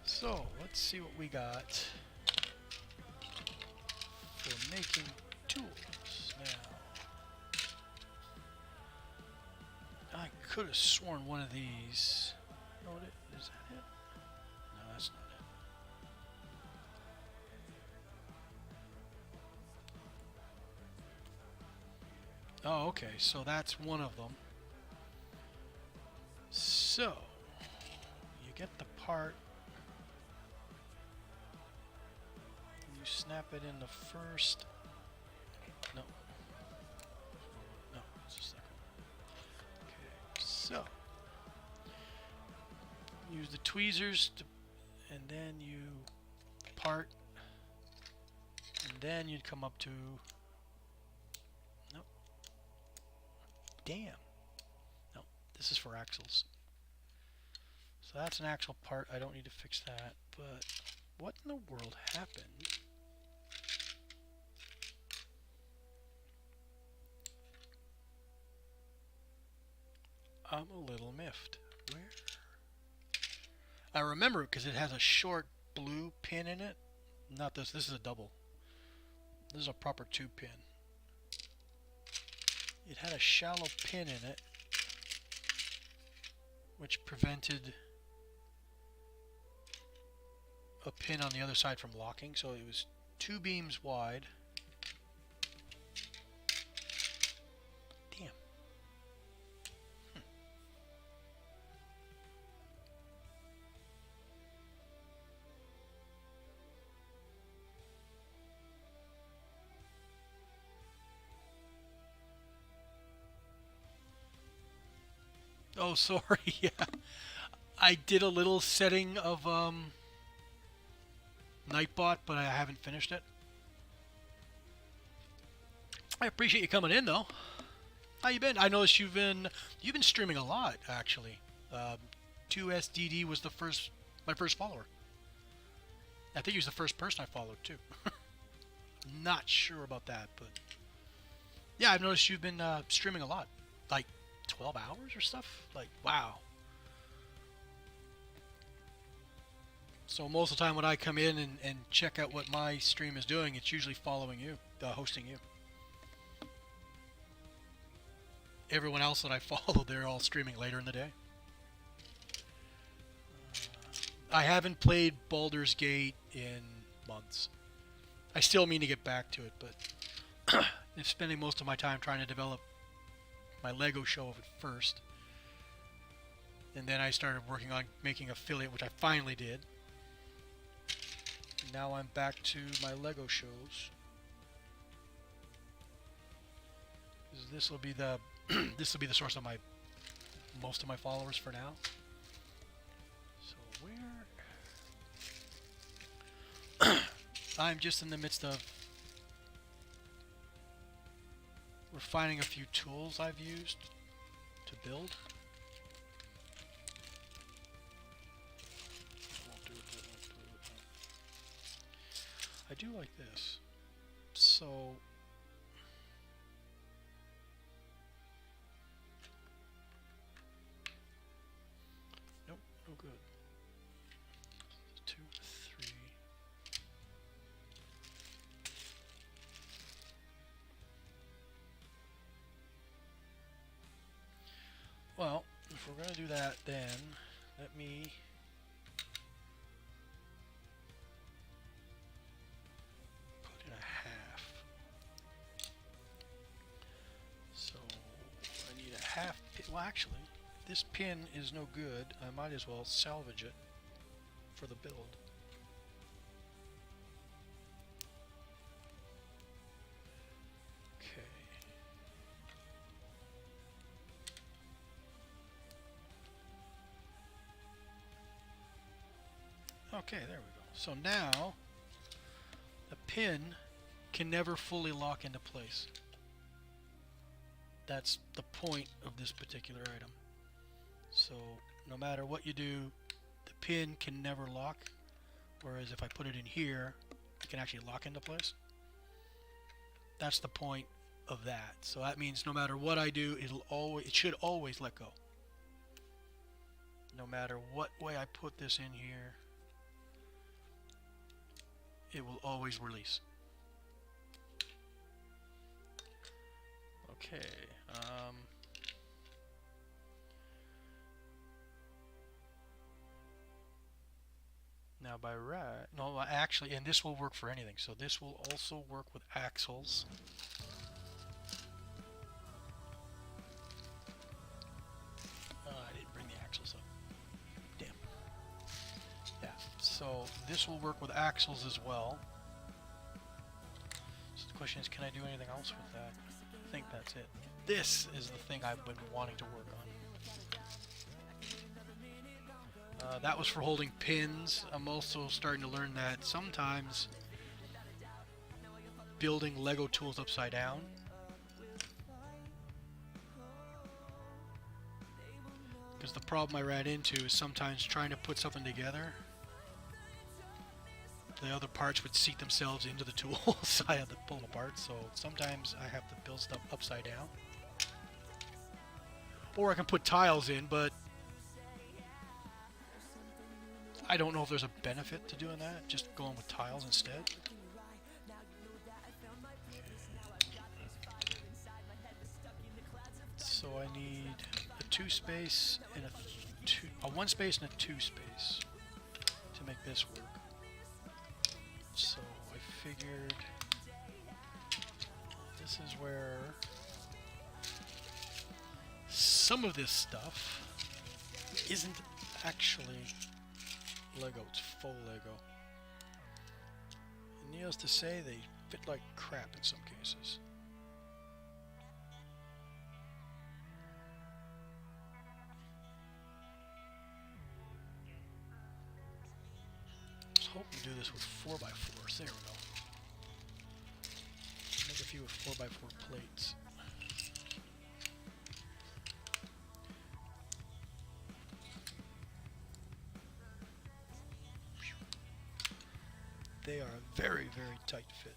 Speaker 1: So, let's see what we got for making tools. Now, I could have sworn one of these. Oh, is that it? No, that's not it. Oh, okay, so that's one of them. So, you get the part. You snap it in the first. No. No, it's the second. Okay, so use the tweezers to, and then you part, and then you'd come up to. Nope. Damn. No, this is for axles. So that's an axle part. I don't need to fix that. But what in the world happened? I'm a little miffed. Where? I remember it because it has a short blue pin in it. Not this. This is a double. This is a proper 2-pin. It had a shallow pin in it, which prevented a pin on the other side from locking. So it was 2 beams wide. Oh, sorry. Yeah, I did a little setting of Nightbot, but I haven't finished it. I appreciate you coming in, though. How you been? I noticed you've been streaming a lot, actually. 2SDD was my first follower. I think he was the first person I followed too. Not sure about that, but yeah, I've noticed you've been streaming a lot, like 12 hours or stuff. Like, wow. So most of the time when I come in and check out what my stream is doing, it's usually following you, hosting you. everyone else that I follow, they're all streaming later in the day. I haven't played Baldur's Gate in months. I still mean to get back to it, but I'm spending most of my time trying to develop my Lego show of it first. And then I started working on making affiliate, which I finally did. And now I'm back to my Lego shows. This will be the this will be the source of my most of my followers for now. So where I'm just in the midst of refining a few tools I've used to build. I do like this. So nope, no good. 2, 3. Well, if we're gonna do that, then let me put in a half. So I need a half pin. Well, actually, if this pin is no good, I might as well salvage it for the build. Okay, there we go. So now the pin can never fully lock into place. That's the point of this particular item. So no matter what you do, the pin can never lock, whereas if I put it in here, it can actually lock into place. That's the point of that. So that means no matter what I do, it should always let go. No matter what way I put this in here, it will always release. Okay. Now by right, no, actually, and this will work for anything. So this will also work with axles. I didn't bring the axles up. Damn. Yeah. So this will work with axles as well. So the question is, can I do anything else with that? I think that's it. This is the thing I've been wanting to work on. That was for holding pins. I'm also starting to learn that sometimes building Lego tools upside down because the problem I ran into is sometimes trying to put something together, the other parts would seat themselves into the tool, so I had to pull them apart. So sometimes I have to build stuff upside down. Or I can put tiles in, but I don't know if there's a benefit to doing that, just going with tiles instead. So I need a 2 space and a 1 space and a 2 space to make this work. So I figured this is where some of this stuff isn't actually Lego, it's faux Lego. And needless to say, they fit like crap in some cases. I was hoping to do this with 4x4s. There we go. Make a few with 4x4 plates. They are a very, very tight fit.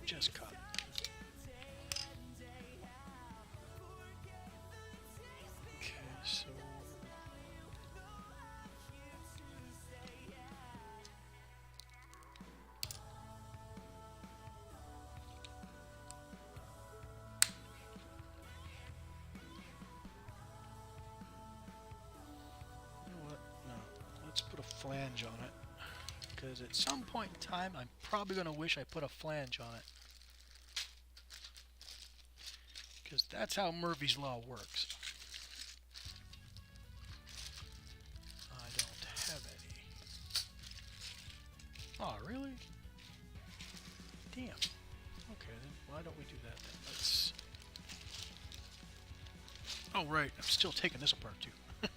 Speaker 1: Just caught it. Okay, so flange on it. Because at some point in time, I'm probably going to wish I put a flange on it. Because that's how Murphy's Law works. I don't have any. Oh, really? Damn. Okay, then why don't we do that then? Let's... Oh, right. I'm still taking this apart, too. No,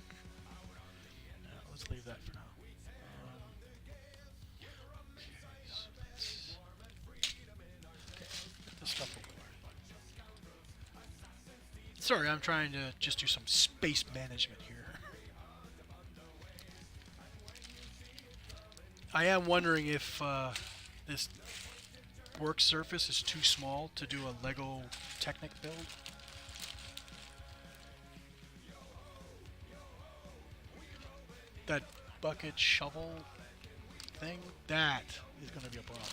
Speaker 1: let's leave that for now. Okay, so let's... Okay, get this stuff away. Sorry, I'm trying to just do some space management here. I am wondering if this work surface is too small to do a Lego Technic build. That bucket shovel thing, that is going to be a problem.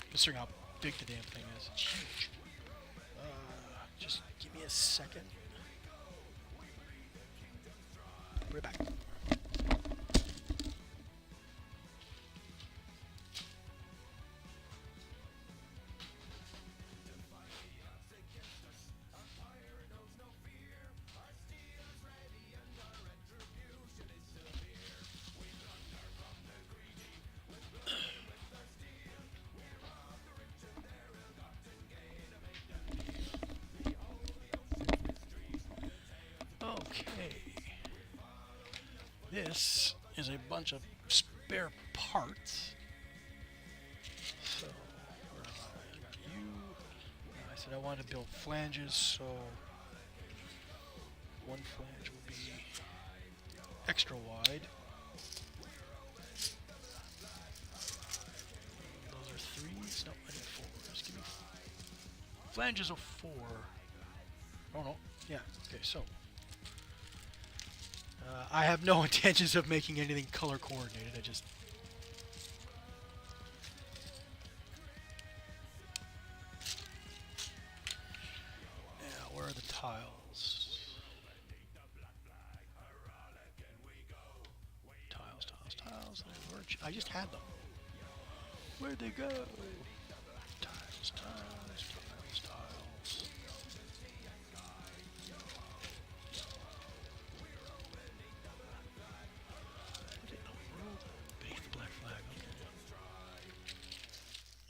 Speaker 1: Considering how big the damn thing is. It's huge. Just give me a second. We're back. Okay. This is a bunch of spare parts. So, where am I? You. I said I wanted to build flanges, so one flange will be extra wide. Those are threes? No, I need fours. Give me flanges of 4. Oh no. Yeah. Okay. So. I have no intentions of making anything color coordinated. I just... Yeah, where are the tiles? Tiles. I just had them. Where'd they go? Tiles.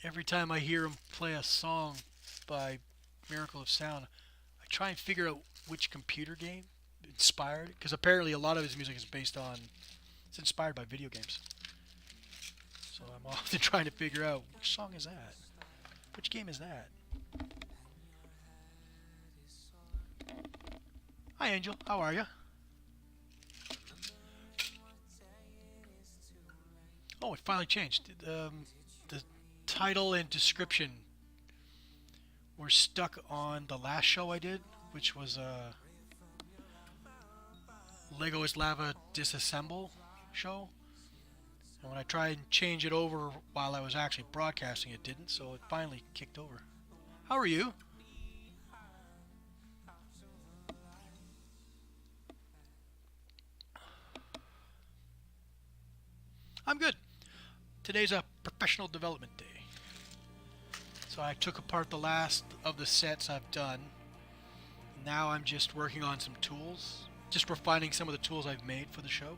Speaker 1: Every time I hear him play a song by Miracle of Sound, I try and figure out which computer game inspired it, because apparently a lot of his music is based on, it's inspired by video games. So I'm often trying to figure out, which song is that? Which game is that? Hi Angel, how are you? Oh, it finally changed. The title and description were stuck on the last show I did, which was a Lego is Lava Disassemble show. And when I tried and change it over while I was actually broadcasting, it didn't, so it finally kicked over. How are you? I'm good. Today's a professional development day. So I took apart the last of the sets I've done. Now I'm just working on some tools. Just refining some of the tools I've made for the show.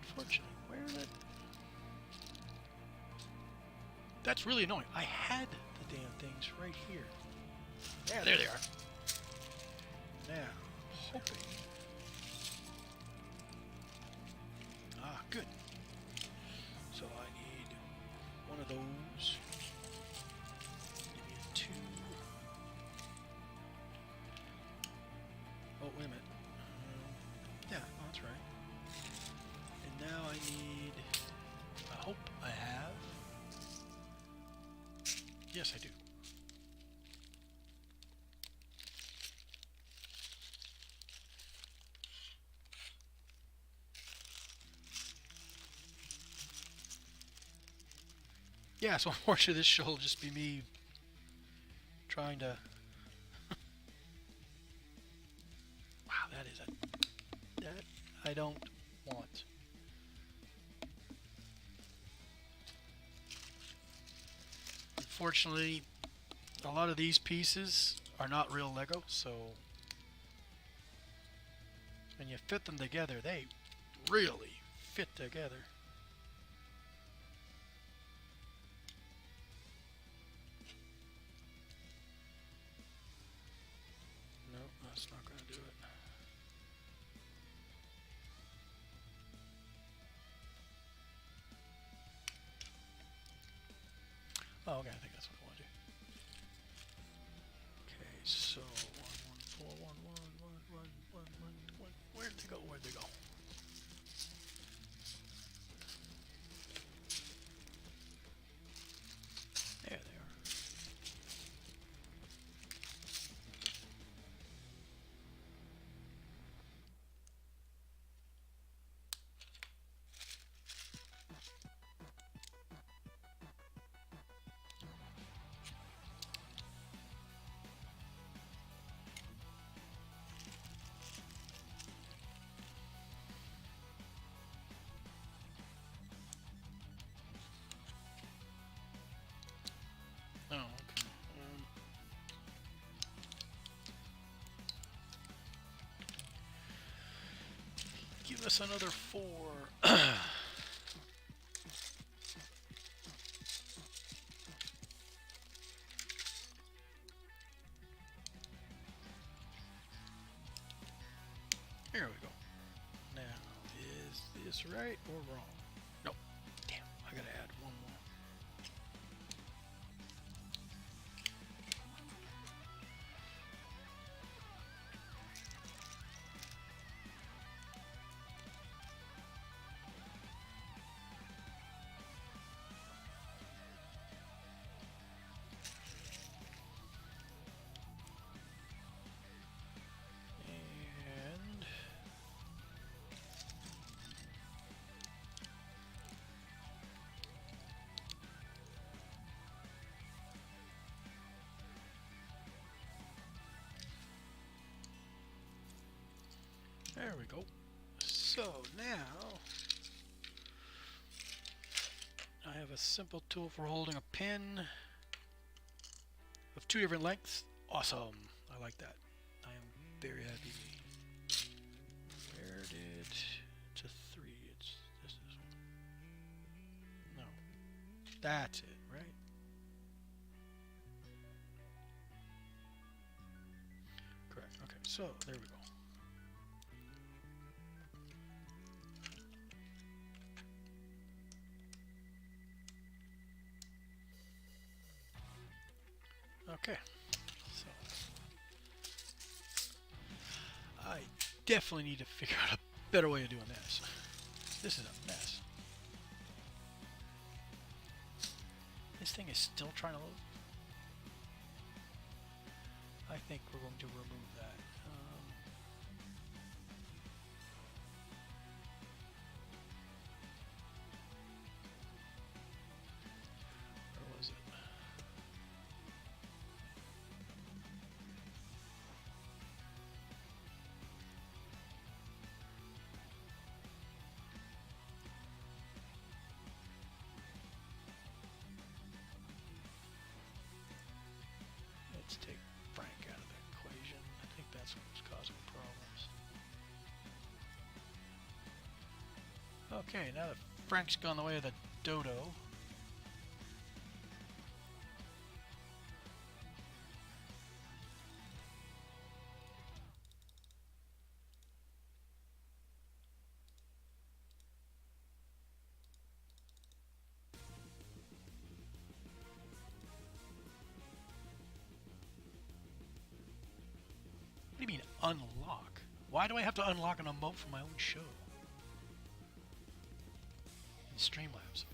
Speaker 1: Unfortunately, where did... That's really annoying. I had the damn things right here. Yeah, there they are. Now, I'm hoping... Ah, good. So I need one of those. Give me a 2. Oh, wait a minute. Yeah, oh, that's right. And now I need... I hope I have... Yes, I do. Yeah, so unfortunately this show will just be me trying to... Wow, that is a... That... I don't want. Unfortunately, a lot of these pieces are not real Lego, so when you fit them together, they really fit together. No, that's not going to do it. Oh, okay, I think that's what I want to do. Okay, so 1 1 4 1 1 1 1 1 1. Where'd they go? Where'd they go? There they are. Oh, okay. Give us another 4. Here we go. Now, is this right or wrong? Nope. Damn, I gotta add one more. And there we go. So now I have a simple tool for holding a pin of 2 different lengths. Awesome. I like that. I am very happy. Where did it's a 3? It's this one. No. That's it, right? Correct. Okay, so there we go. Okay, so I definitely need to figure out a better way of doing this. This is a mess. This thing is still trying to load. I think we're going to remove that. Where was it? Let's take Frank out of the equation. I think that's what's causing problems. Okay, now that Frank's gone the way of the dodo. What do you mean unlock? Why do I have to unlock an emote for my own show? In Streamlabs.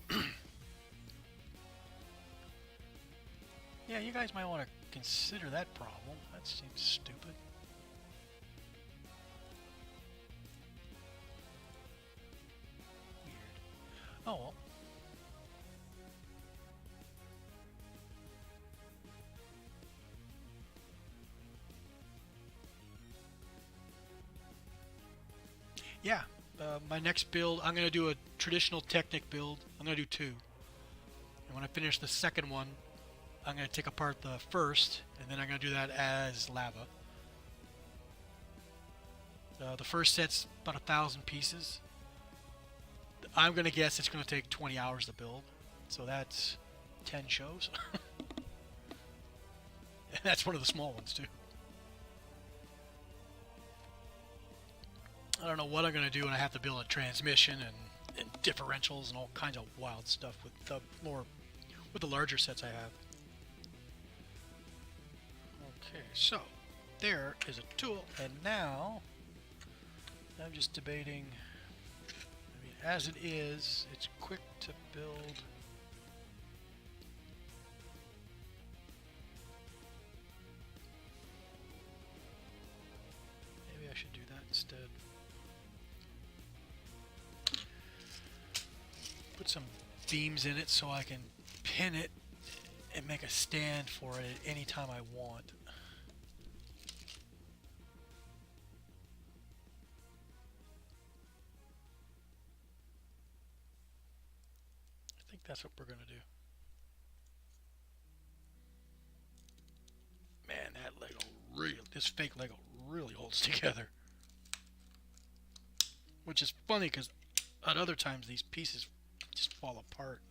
Speaker 1: Yeah, you guys might want to consider that problem. That seems stupid. Weird. Oh well. Yeah, My next build, I'm going to do a traditional Technic build. I'm going to do two. And when I finish the second one, I'm going to take apart the first, and then I'm going to do that as lava. The first set's about 1,000 pieces. I'm going to guess it's going to take 20 hours to build. So that's 10 shows. And that's one of the small ones, too. I don't know what I'm going to do when I have to build a transmission and differentials and all kinds of wild stuff with the larger sets I have. Okay, so there is a tool, and now I'm just debating. I mean, as it is, it's quick to build. Maybe I should do that instead. Put some beams in it so I can pin it and make a stand for it at any time I want. I think that's what we're going to do. Man, that this fake Lego really holds together. Which is funny because at other times these pieces just fall apart.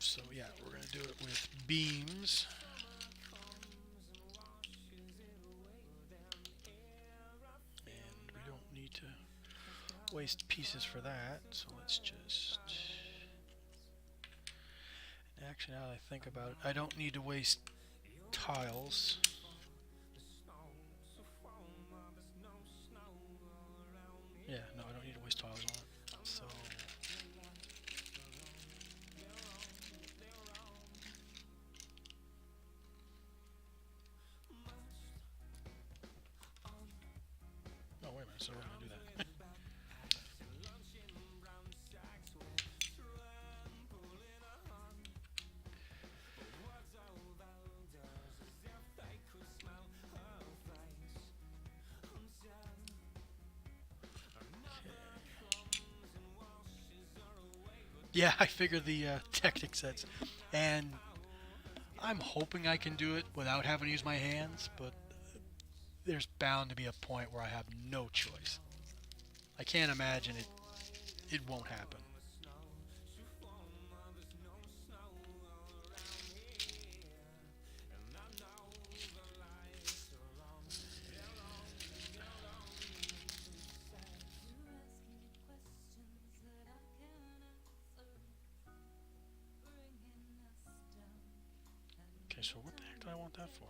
Speaker 1: So yeah, we're going to do it with beams. And we don't need to waste pieces for that, so let's just... Actually, now that I think about it, I don't need to waste tiles. Yeah, no, I don't need to waste tiles on it. So... Oh, wait a minute, so we're going to do that. Yeah, I figured the Technic sets, and I'm hoping I can do it without having to use my hands, but there's bound to be a point where I have no choice. I can't imagine it won't happen. Okay, so what the heck do I want that for?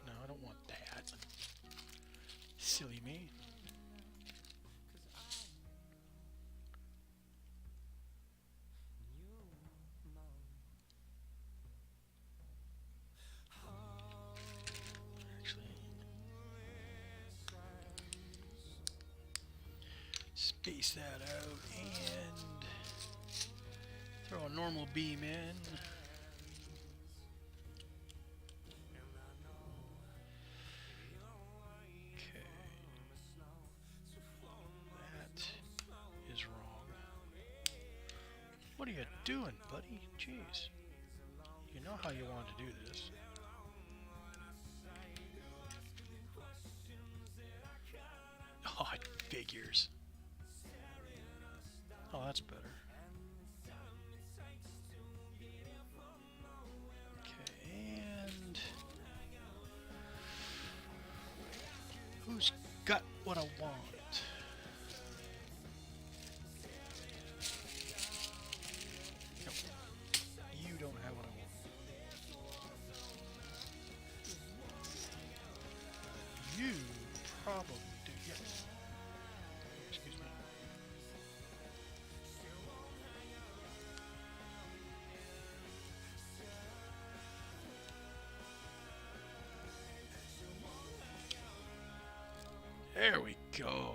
Speaker 1: No, I don't want that. Silly me. Actually, space that out and throw a normal beam in. What are you doing, buddy? Jeez. You know how you want to do this. Oh, it figures. Oh, that's better. Okay, and... who's got what I want? You probably do, yes. Excuse me. There we go.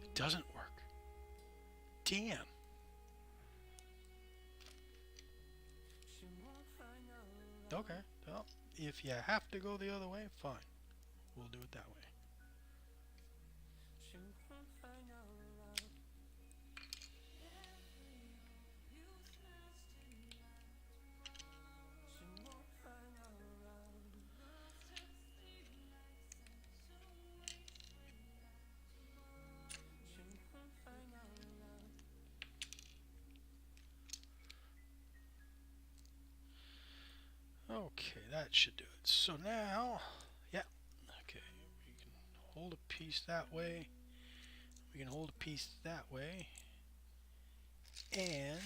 Speaker 1: It doesn't work. Damn. Okay, well, if you have to go the other way, fine. We'll do it that way. Okay, that should do it. So now, yeah, okay, we can hold a piece that way. We can hold a piece that way. And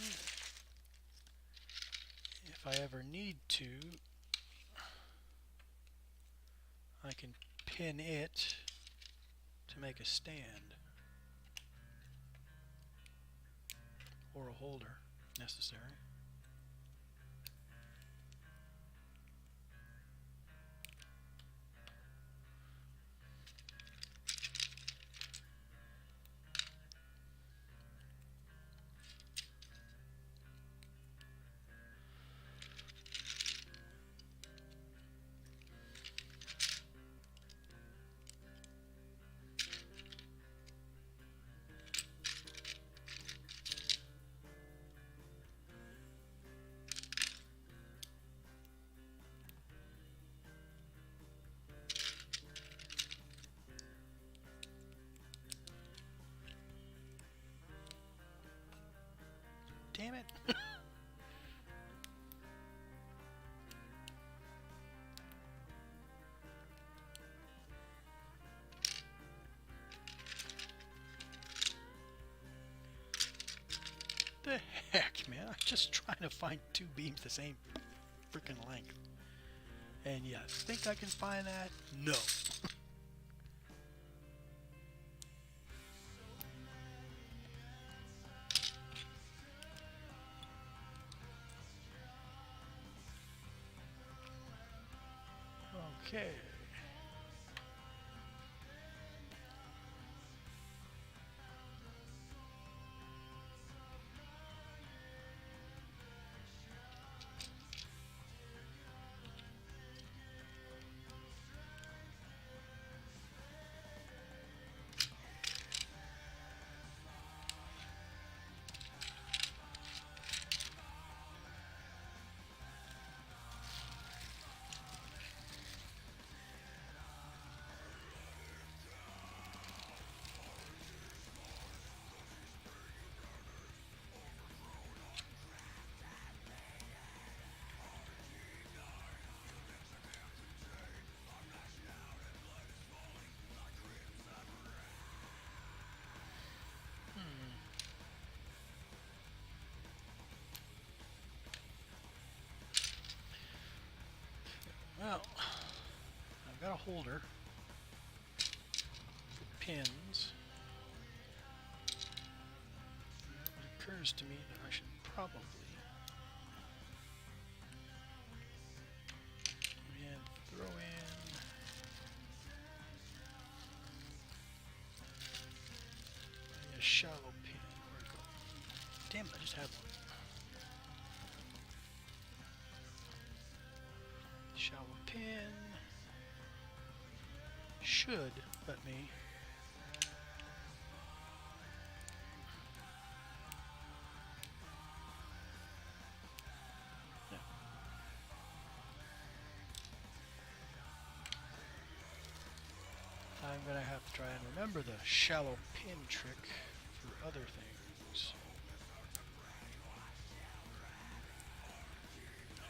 Speaker 1: if I ever need to, I can pin it to make a stand or a holder necessary. Damn it. The heck, man? I'm just trying to find two beams the same freaking length. And yes, think I can find that? No. Okay. Well, I've got a holder for pins. It occurs to me that I should probably throw in a shallow pin. Where'd it go? Damn it, I just had one. Shallow pin should let me I'm going to have to try and remember the shallow pin trick for other things. There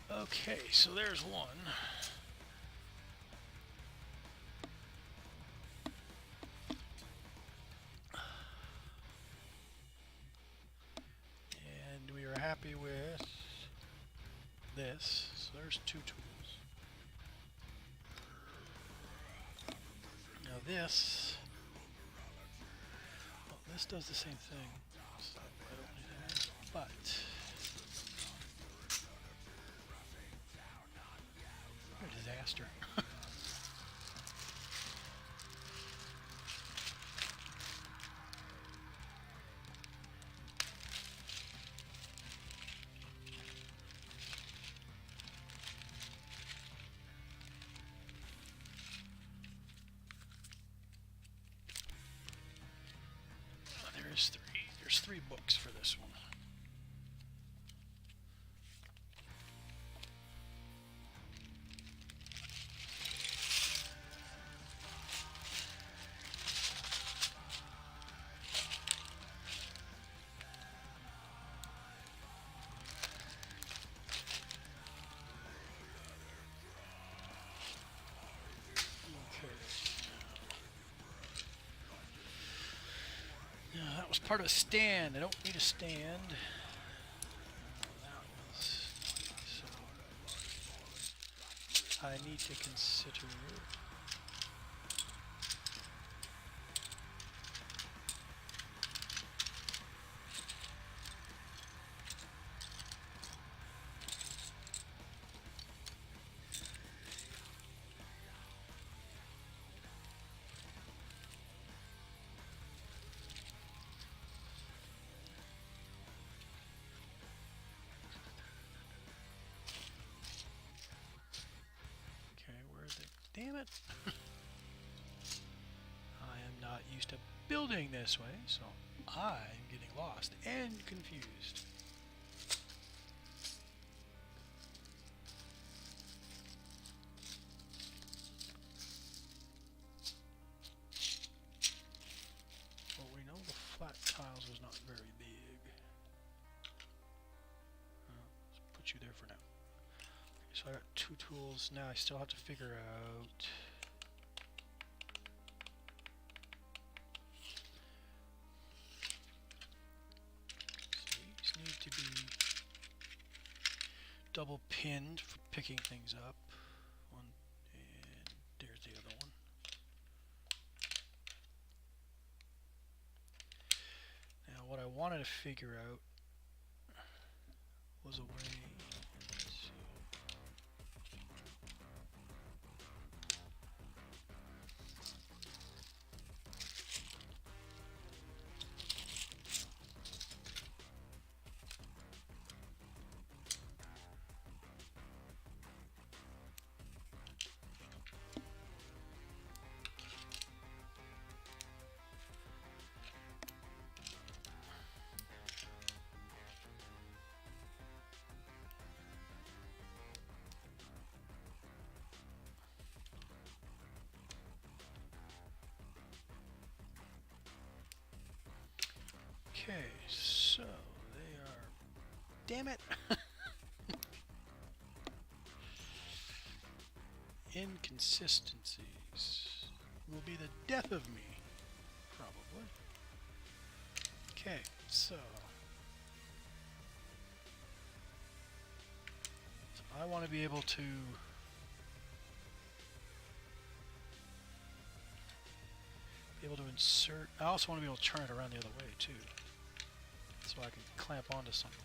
Speaker 1: we go. Okay, so there's one. And we are happy with this. So there's two tools. Now this this does the same thing. So I don't need that. But what a disaster. There's three books for this one. That was part of a stand. I don't need a stand. So I need to consider. Damn it. I am not used to building this way, so I'm getting lost and confused. Well, we know the flat tiles was not very big. Let's put you there for now. So I got two tools. Now I still have to figure out so these need to be double pinned for picking things up. One, and there's the other one. Now what I wanted to figure out was a way. Okay, so they are. Damn it! Inconsistencies will be the death of me, probably. Okay, so I want to be able to insert. I also want to be able to turn it around the other way too, so I can clamp onto something.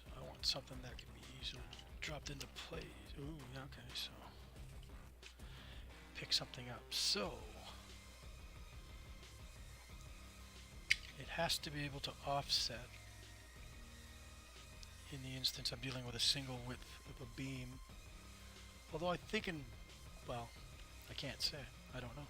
Speaker 1: So I want something that can be easily dropped into place. Ooh, okay, so pick something up. So it has to be able to offset in the instance I'm dealing with a single width of a beam. Although I'm thinking, well, I can't say. I don't know.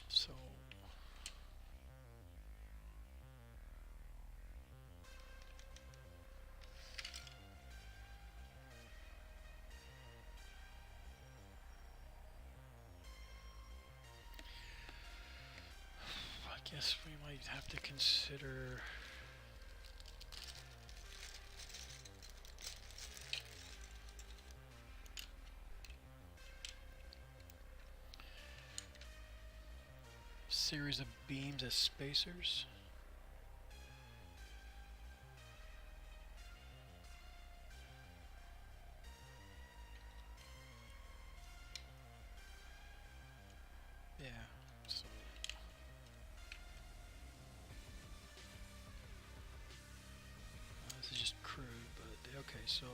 Speaker 1: So I guess we might have to consider series of beams as spacers. Yeah. So this is just crude, but okay. So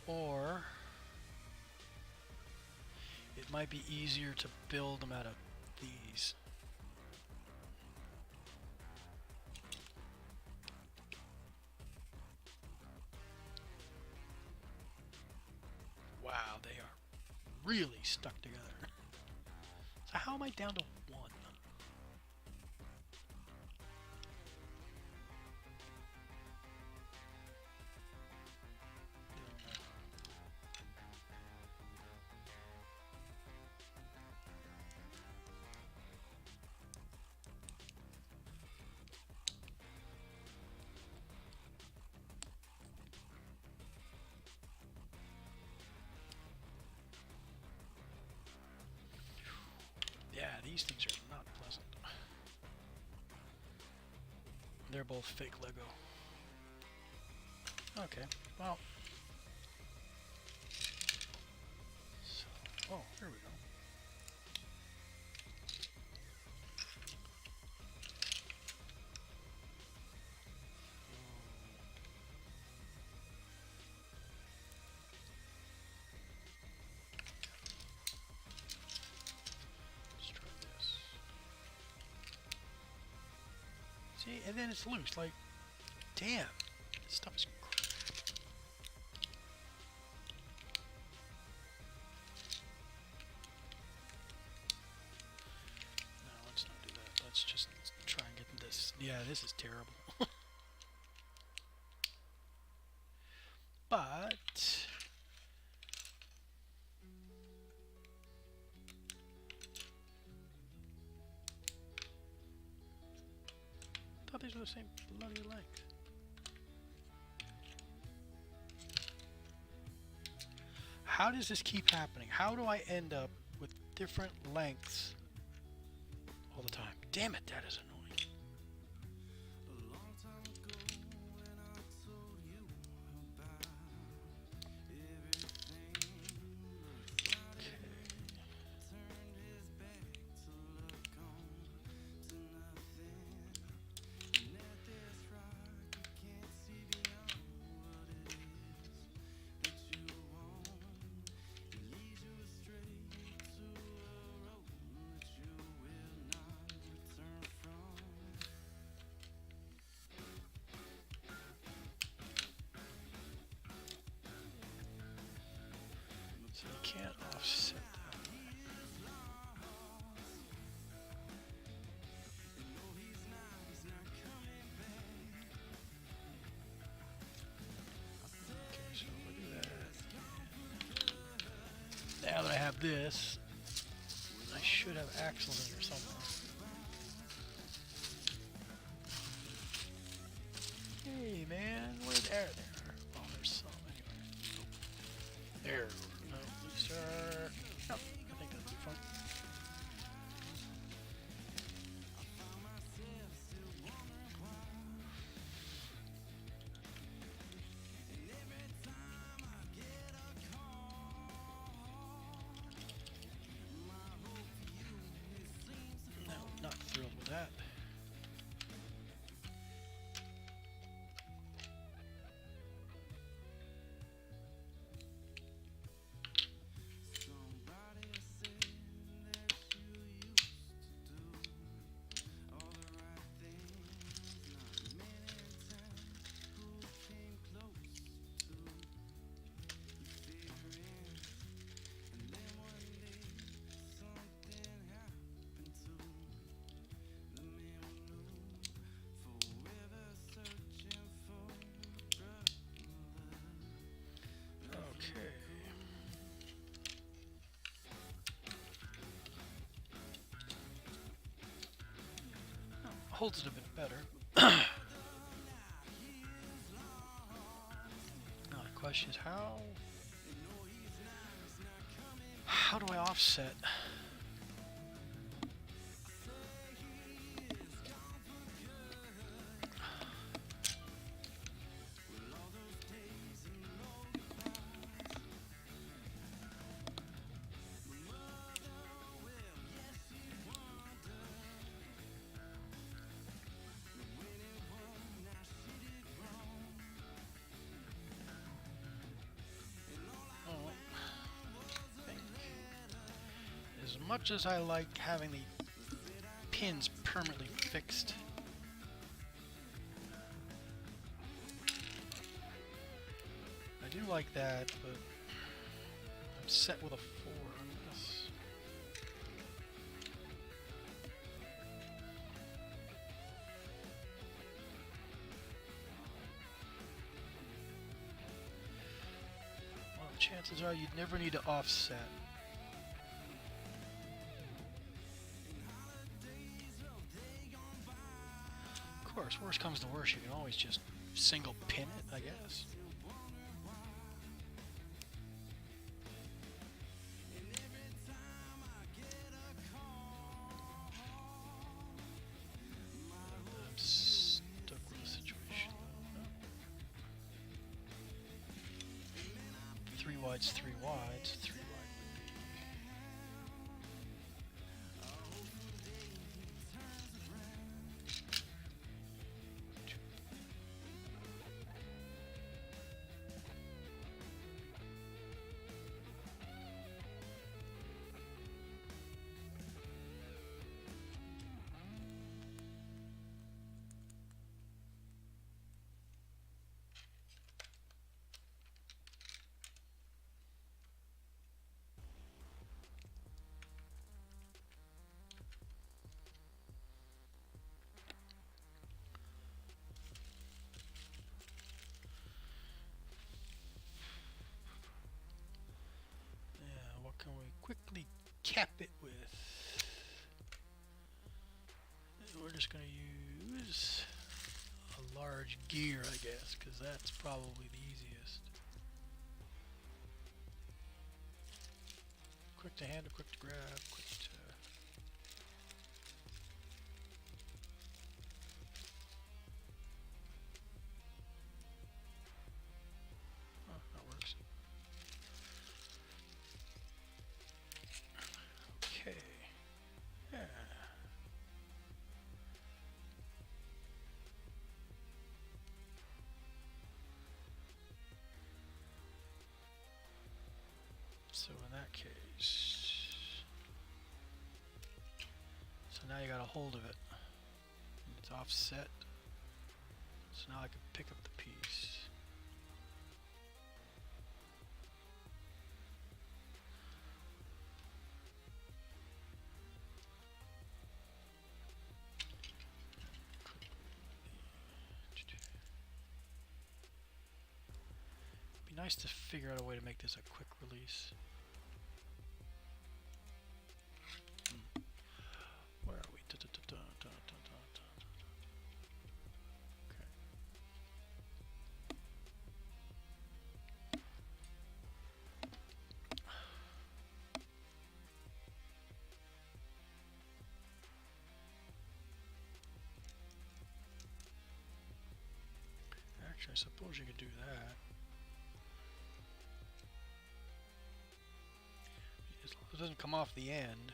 Speaker 1: or it might be easier to build them out of these. Wow, they are really stuck together. So how am I down to one? Yeah, these things are not pleasant. They're both fake Lego. Okay, well. So, oh, here we go. Let's try this. See, and then it's loose. Like, damn, this stuff is. No, let's not do that. Let's just try and get this. Yeah, this is terrible. But I thought these were the same bloody length. How does this keep happening? How do I end up with different lengths all the time? Damn it, that is annoying. So you can't offset that. Okay, so look at that. Now that I have this, I should have axles in here somewhere. Hey man, where there? Oh, there's some anyway. There. No, these are. No, I think that'll be fun. No, not thrilled with that. Okay. Oh, holds it a bit better. question is how do I offset? As much as I like having the pins permanently fixed, I do like that, but I'm set with a 4 on this. Well, chances are you'd never need to offset. Of course, worst comes to worst, you can always just single pin it, I guess. I'm stuck with the situation. 3 wides, 3 wides, 3 wide can we quickly cap it with? We're just going to use a large gear, I guess, because that's probably the easiest. Quick to handle, quick to grab, quick to... Oh, that works. Okay. Yeah. So in that case, so now you got a hold of it. It's offset. So now I can pick up the piece. Be nice to figure out a way to make this a quick release. Where are we? Okay. Actually, I suppose you could do that. As long as it doesn't come off the end.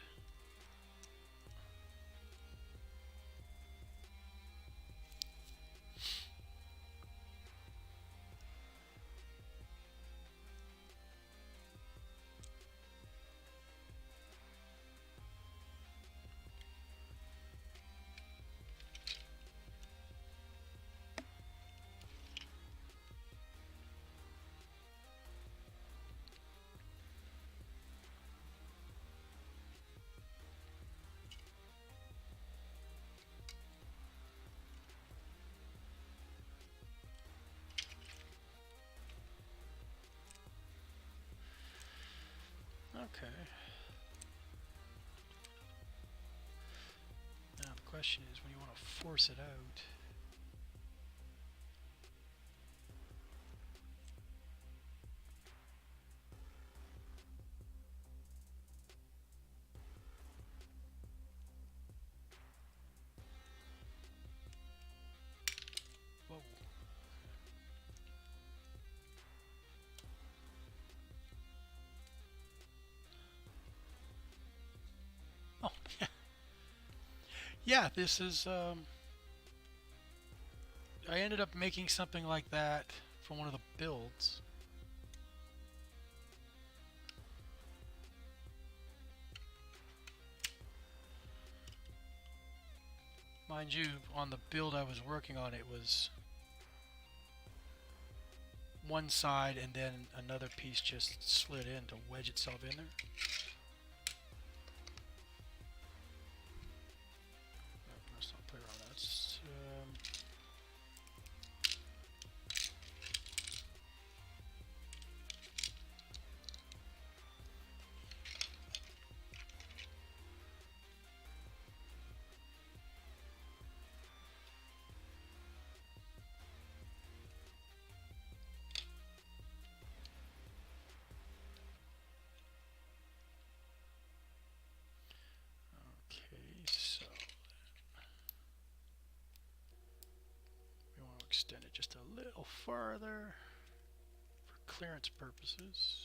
Speaker 1: Okay. Now the question is, when you want to force it out, Yeah, this is. I ended up making something like that for one of the builds. Mind you, on the build I was working on, it was one side and then another piece just slid in to wedge itself in there. Let's not play around. That's okay. So we want to extend it just a little farther for clearance purposes.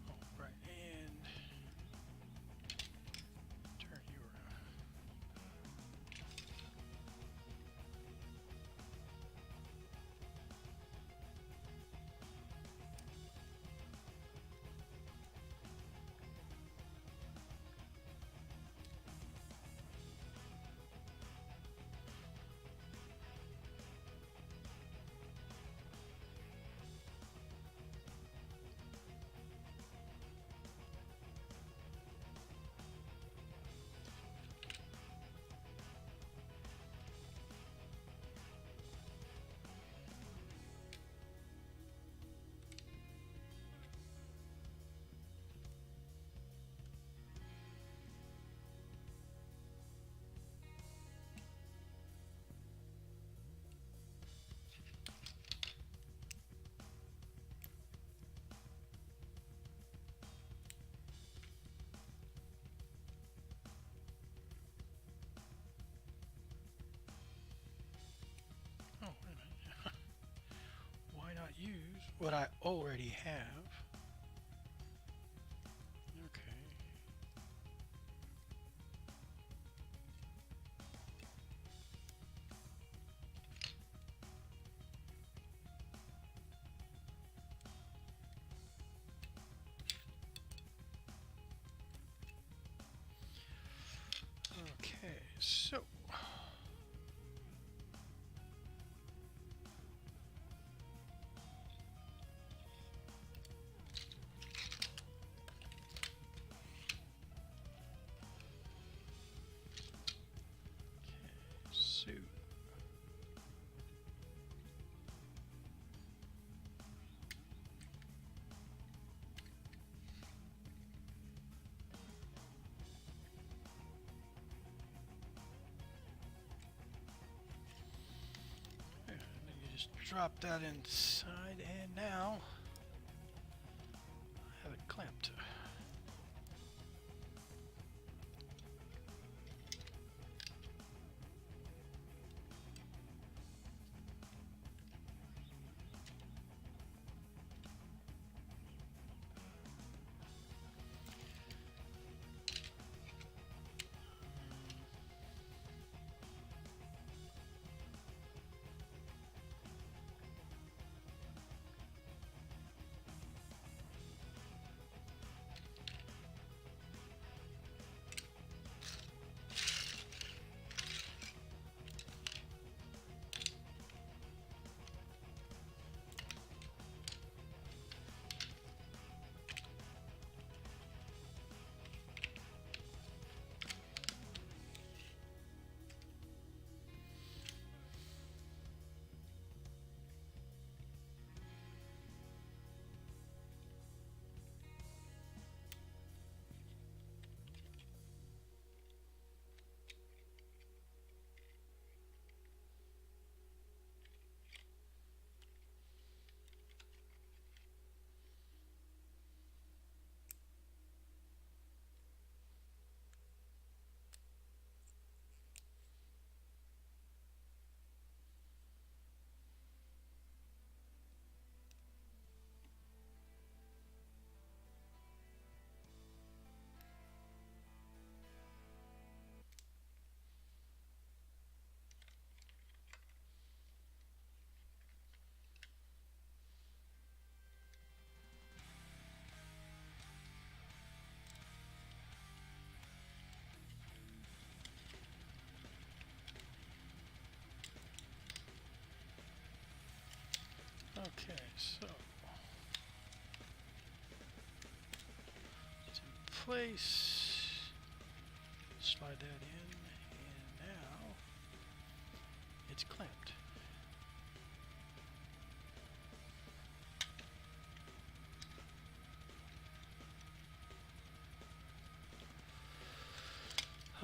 Speaker 1: Oh, right, and turn you around. Oh, wait a minute. Why not use what I already have? Okay. Okay, so suit. And then you just drop that inside, and now I have it clamped. Okay, so it's in place. Slide that in, and now it's clamped.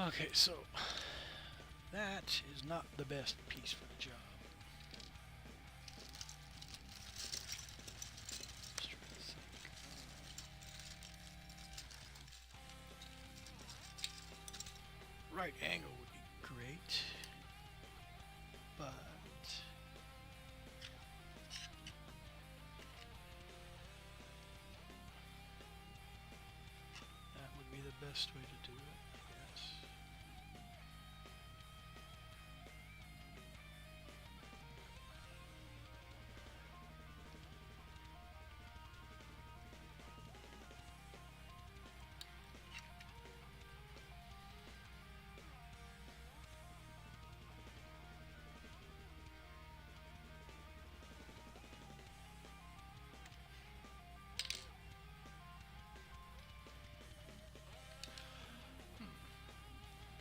Speaker 1: Okay, so that is not the best piece for the job. Just trying to think. Right angle would be great, but that would be the best way to do it, I guess.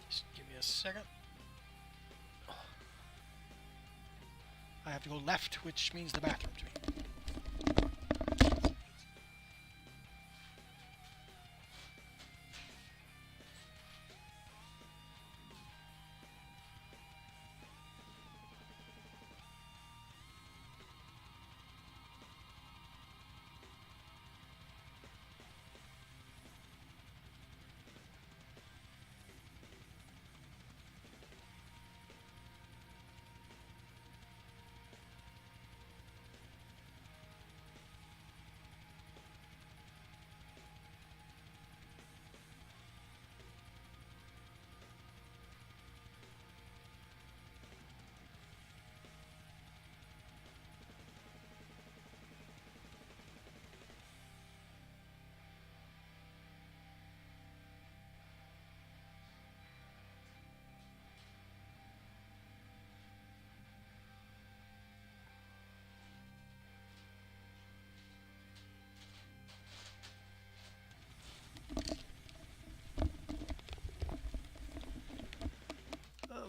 Speaker 1: Just give me a second. I have to go left, which means the bathroom to me.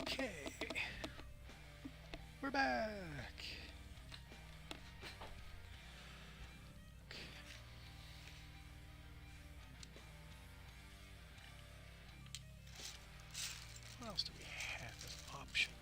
Speaker 1: Okay, we're back. Okay. What else do we have as options?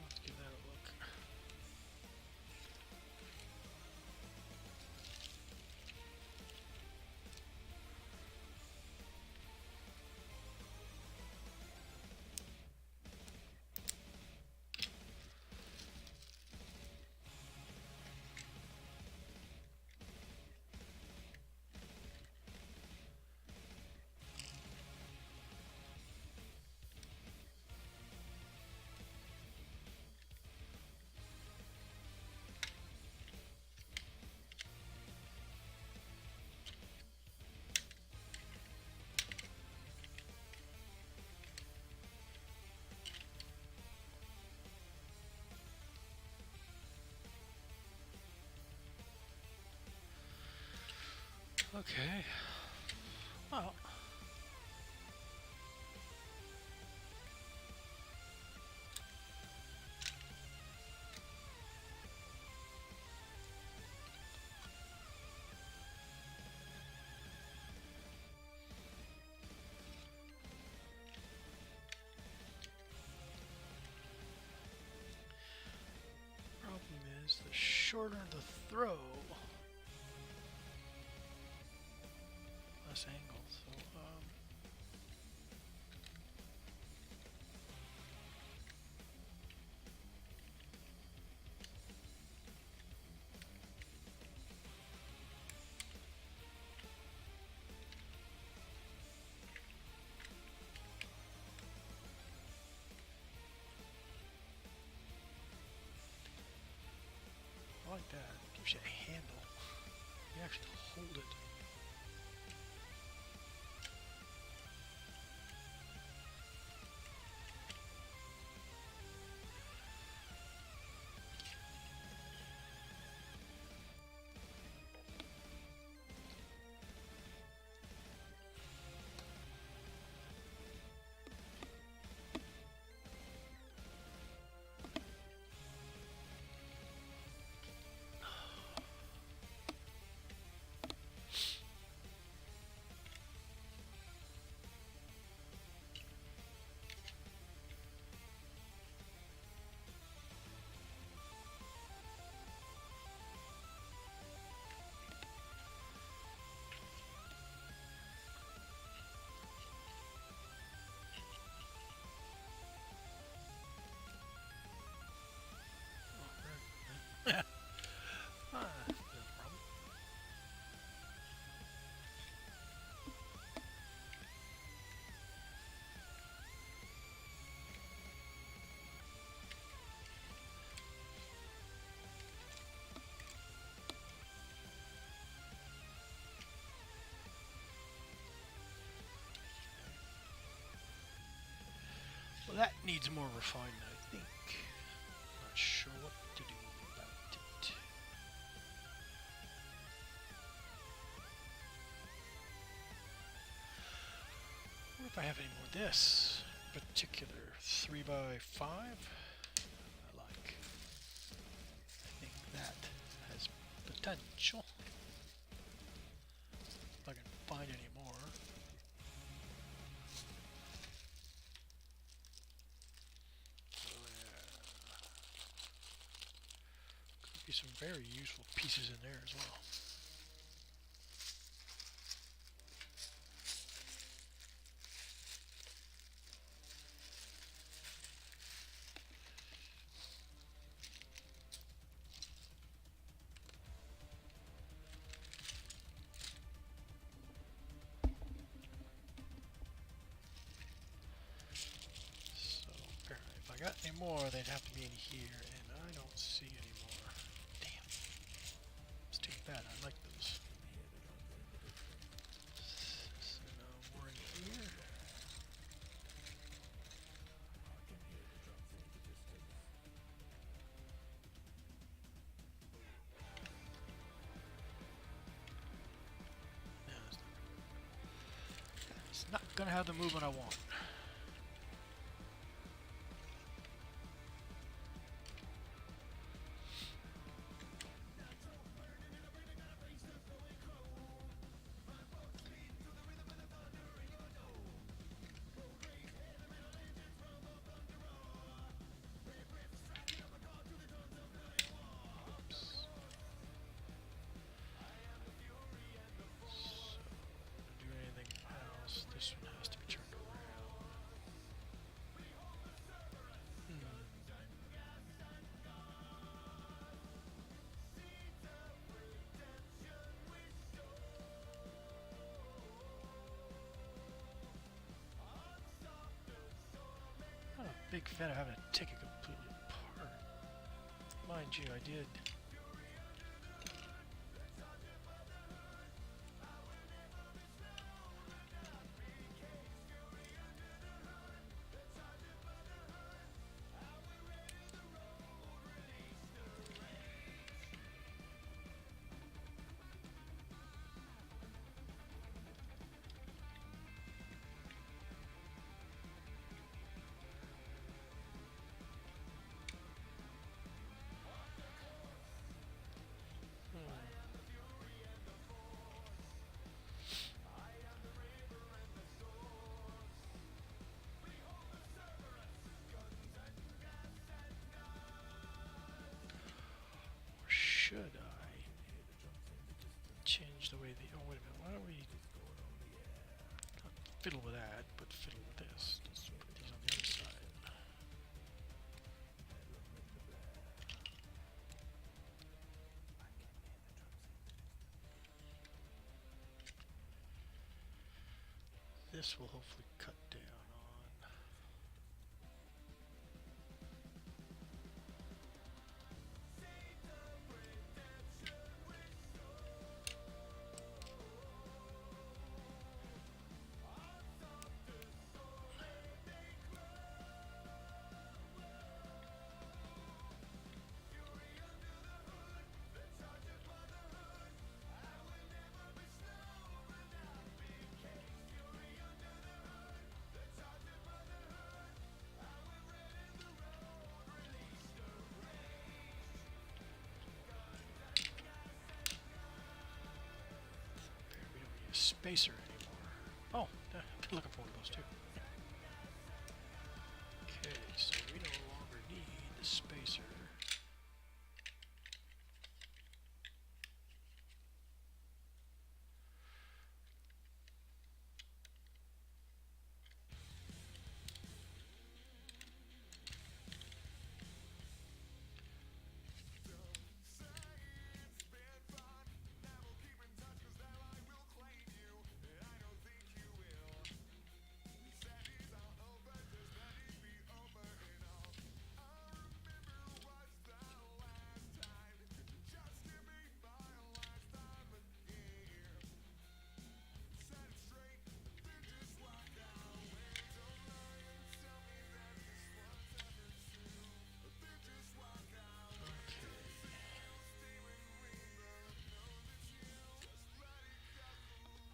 Speaker 1: Let's give that a look. Okay. Well, shorter to throw. Less angle. So I like that. It gives you a handle. You actually hold it. No problem. Well, that needs more refinement, I think. Not sure what to do about it. What if I have any more of this particular 3x5? I like. I think that has potential. If I can find any more. Could be some very useful pieces in there as well. Got any more, they'd have to be in here, and I don't see any more. Damn. It's too bad. I like those. So now more in here. No, it's not gonna have the movement I want. This one has to be turned around. I'm not a big fan of having to take it completely apart. Mind you, I did. fiddle with that, but fiddle with this. Let's put these on the other side. This will hopefully cut down on. We don't need a spacer anymore. Oh, been looking forward to those too. Okay, so we no longer need the spacer.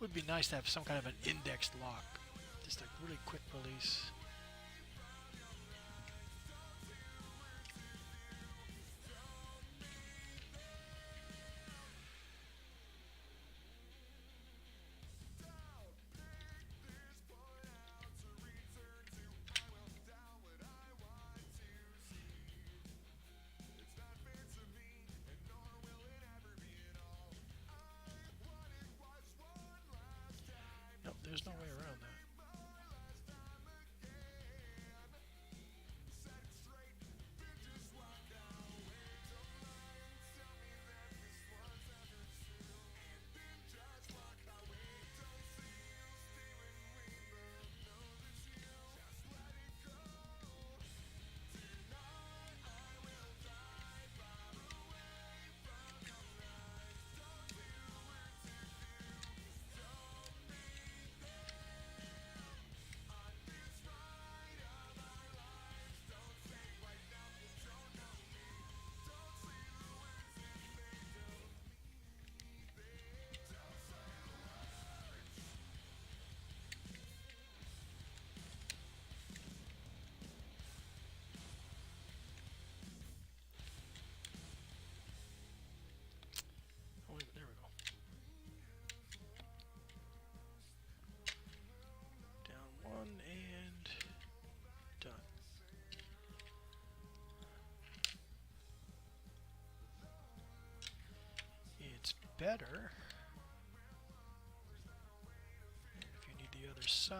Speaker 1: Would be nice to have some kind of an indexed lock, just a really quick release. Nope, there's no way around that. Oh, wait, there we go. Down one and done. It's better if you need the other side.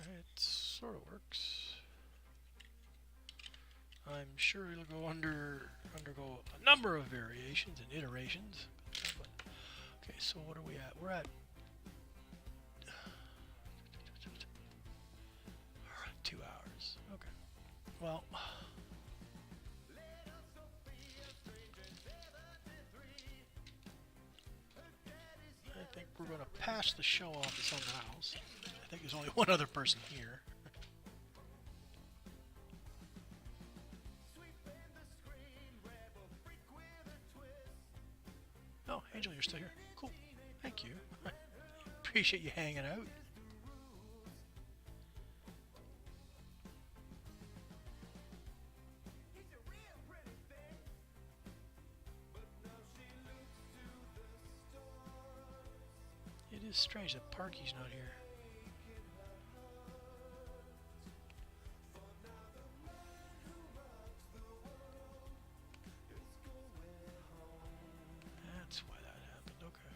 Speaker 1: it sort of works. I'm sure it'll undergo a number of variations and iterations. Okay, so what are we at? We're at 2 hours. Okay. Well, I think we're going to pass the show off to someone else. I think there's only one other person here. Oh, Angel, you're still here. Cool. Thank you. Appreciate you hanging out. It is strange that Parky's not here. That's why that happened. Okay.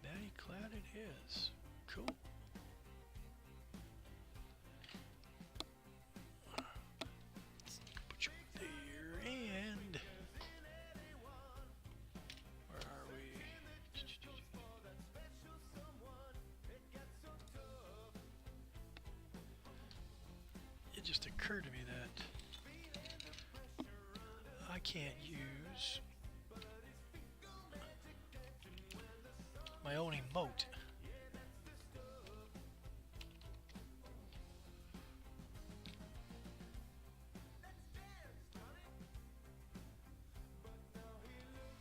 Speaker 1: Matty clad it is. Cool. Put you there, and where are we? It just occurred to me that I can't use my own emote.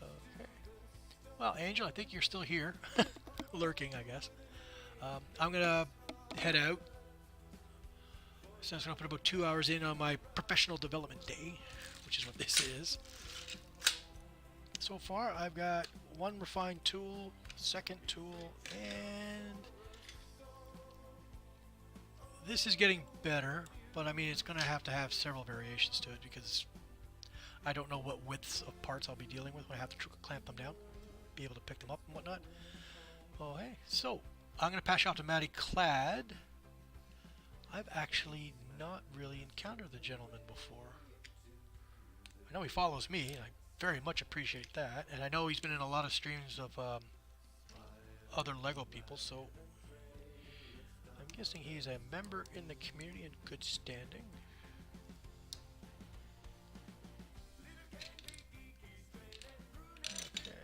Speaker 1: Okay. Well, Angel, I think you're still here, lurking, I guess. I'm gonna head out. So I'm gonna put about 2 hours in on my professional development day, which is what this is. So far, I've got one refined tool, second tool, and this is getting better, but I mean, it's going to have several variations to it because I don't know what widths of parts I'll be dealing with when I have to clamp them down, be able to pick them up and whatnot. Oh, hey. So, I'm going to pass you off to Matty Clad. I've actually not really encountered the gentleman before. I know he follows me, and I very much appreciate that, and I know he's been in a lot of streams of other LEGO people, so I'm guessing he's a member in the community in good standing. Okay.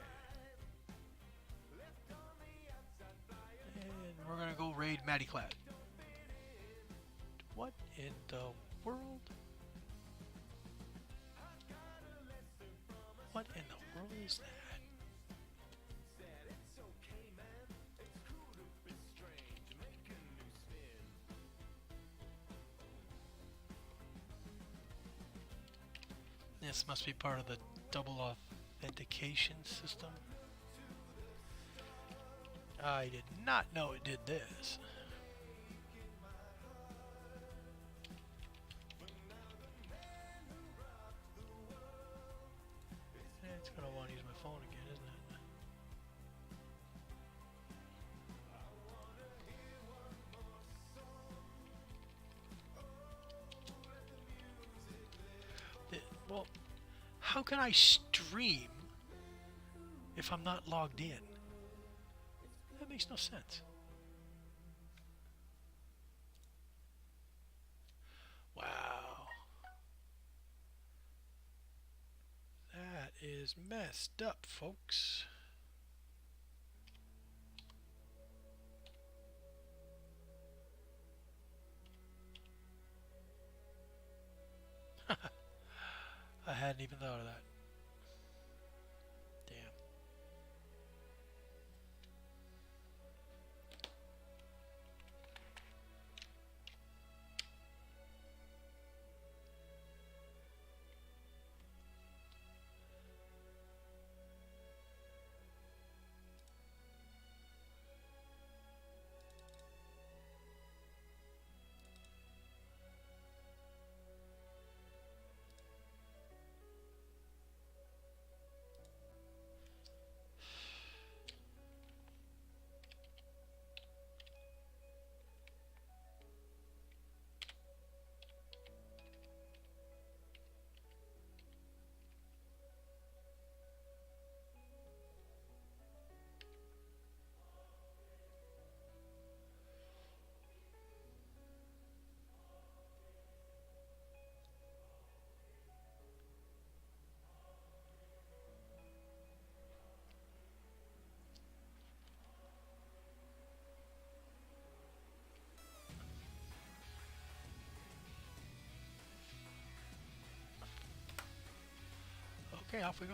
Speaker 1: And we're gonna go raid Matty Clad. What in the world? What in the world is that? This must be part of the double authentication system. I did not know it did this. It's gonna want to use my phone again, isn't it? Well, how can I stream if I'm not logged in? That makes no sense. Wow. That is messed up, folks. I hadn't even thought of that. Damn. Okay, off we go.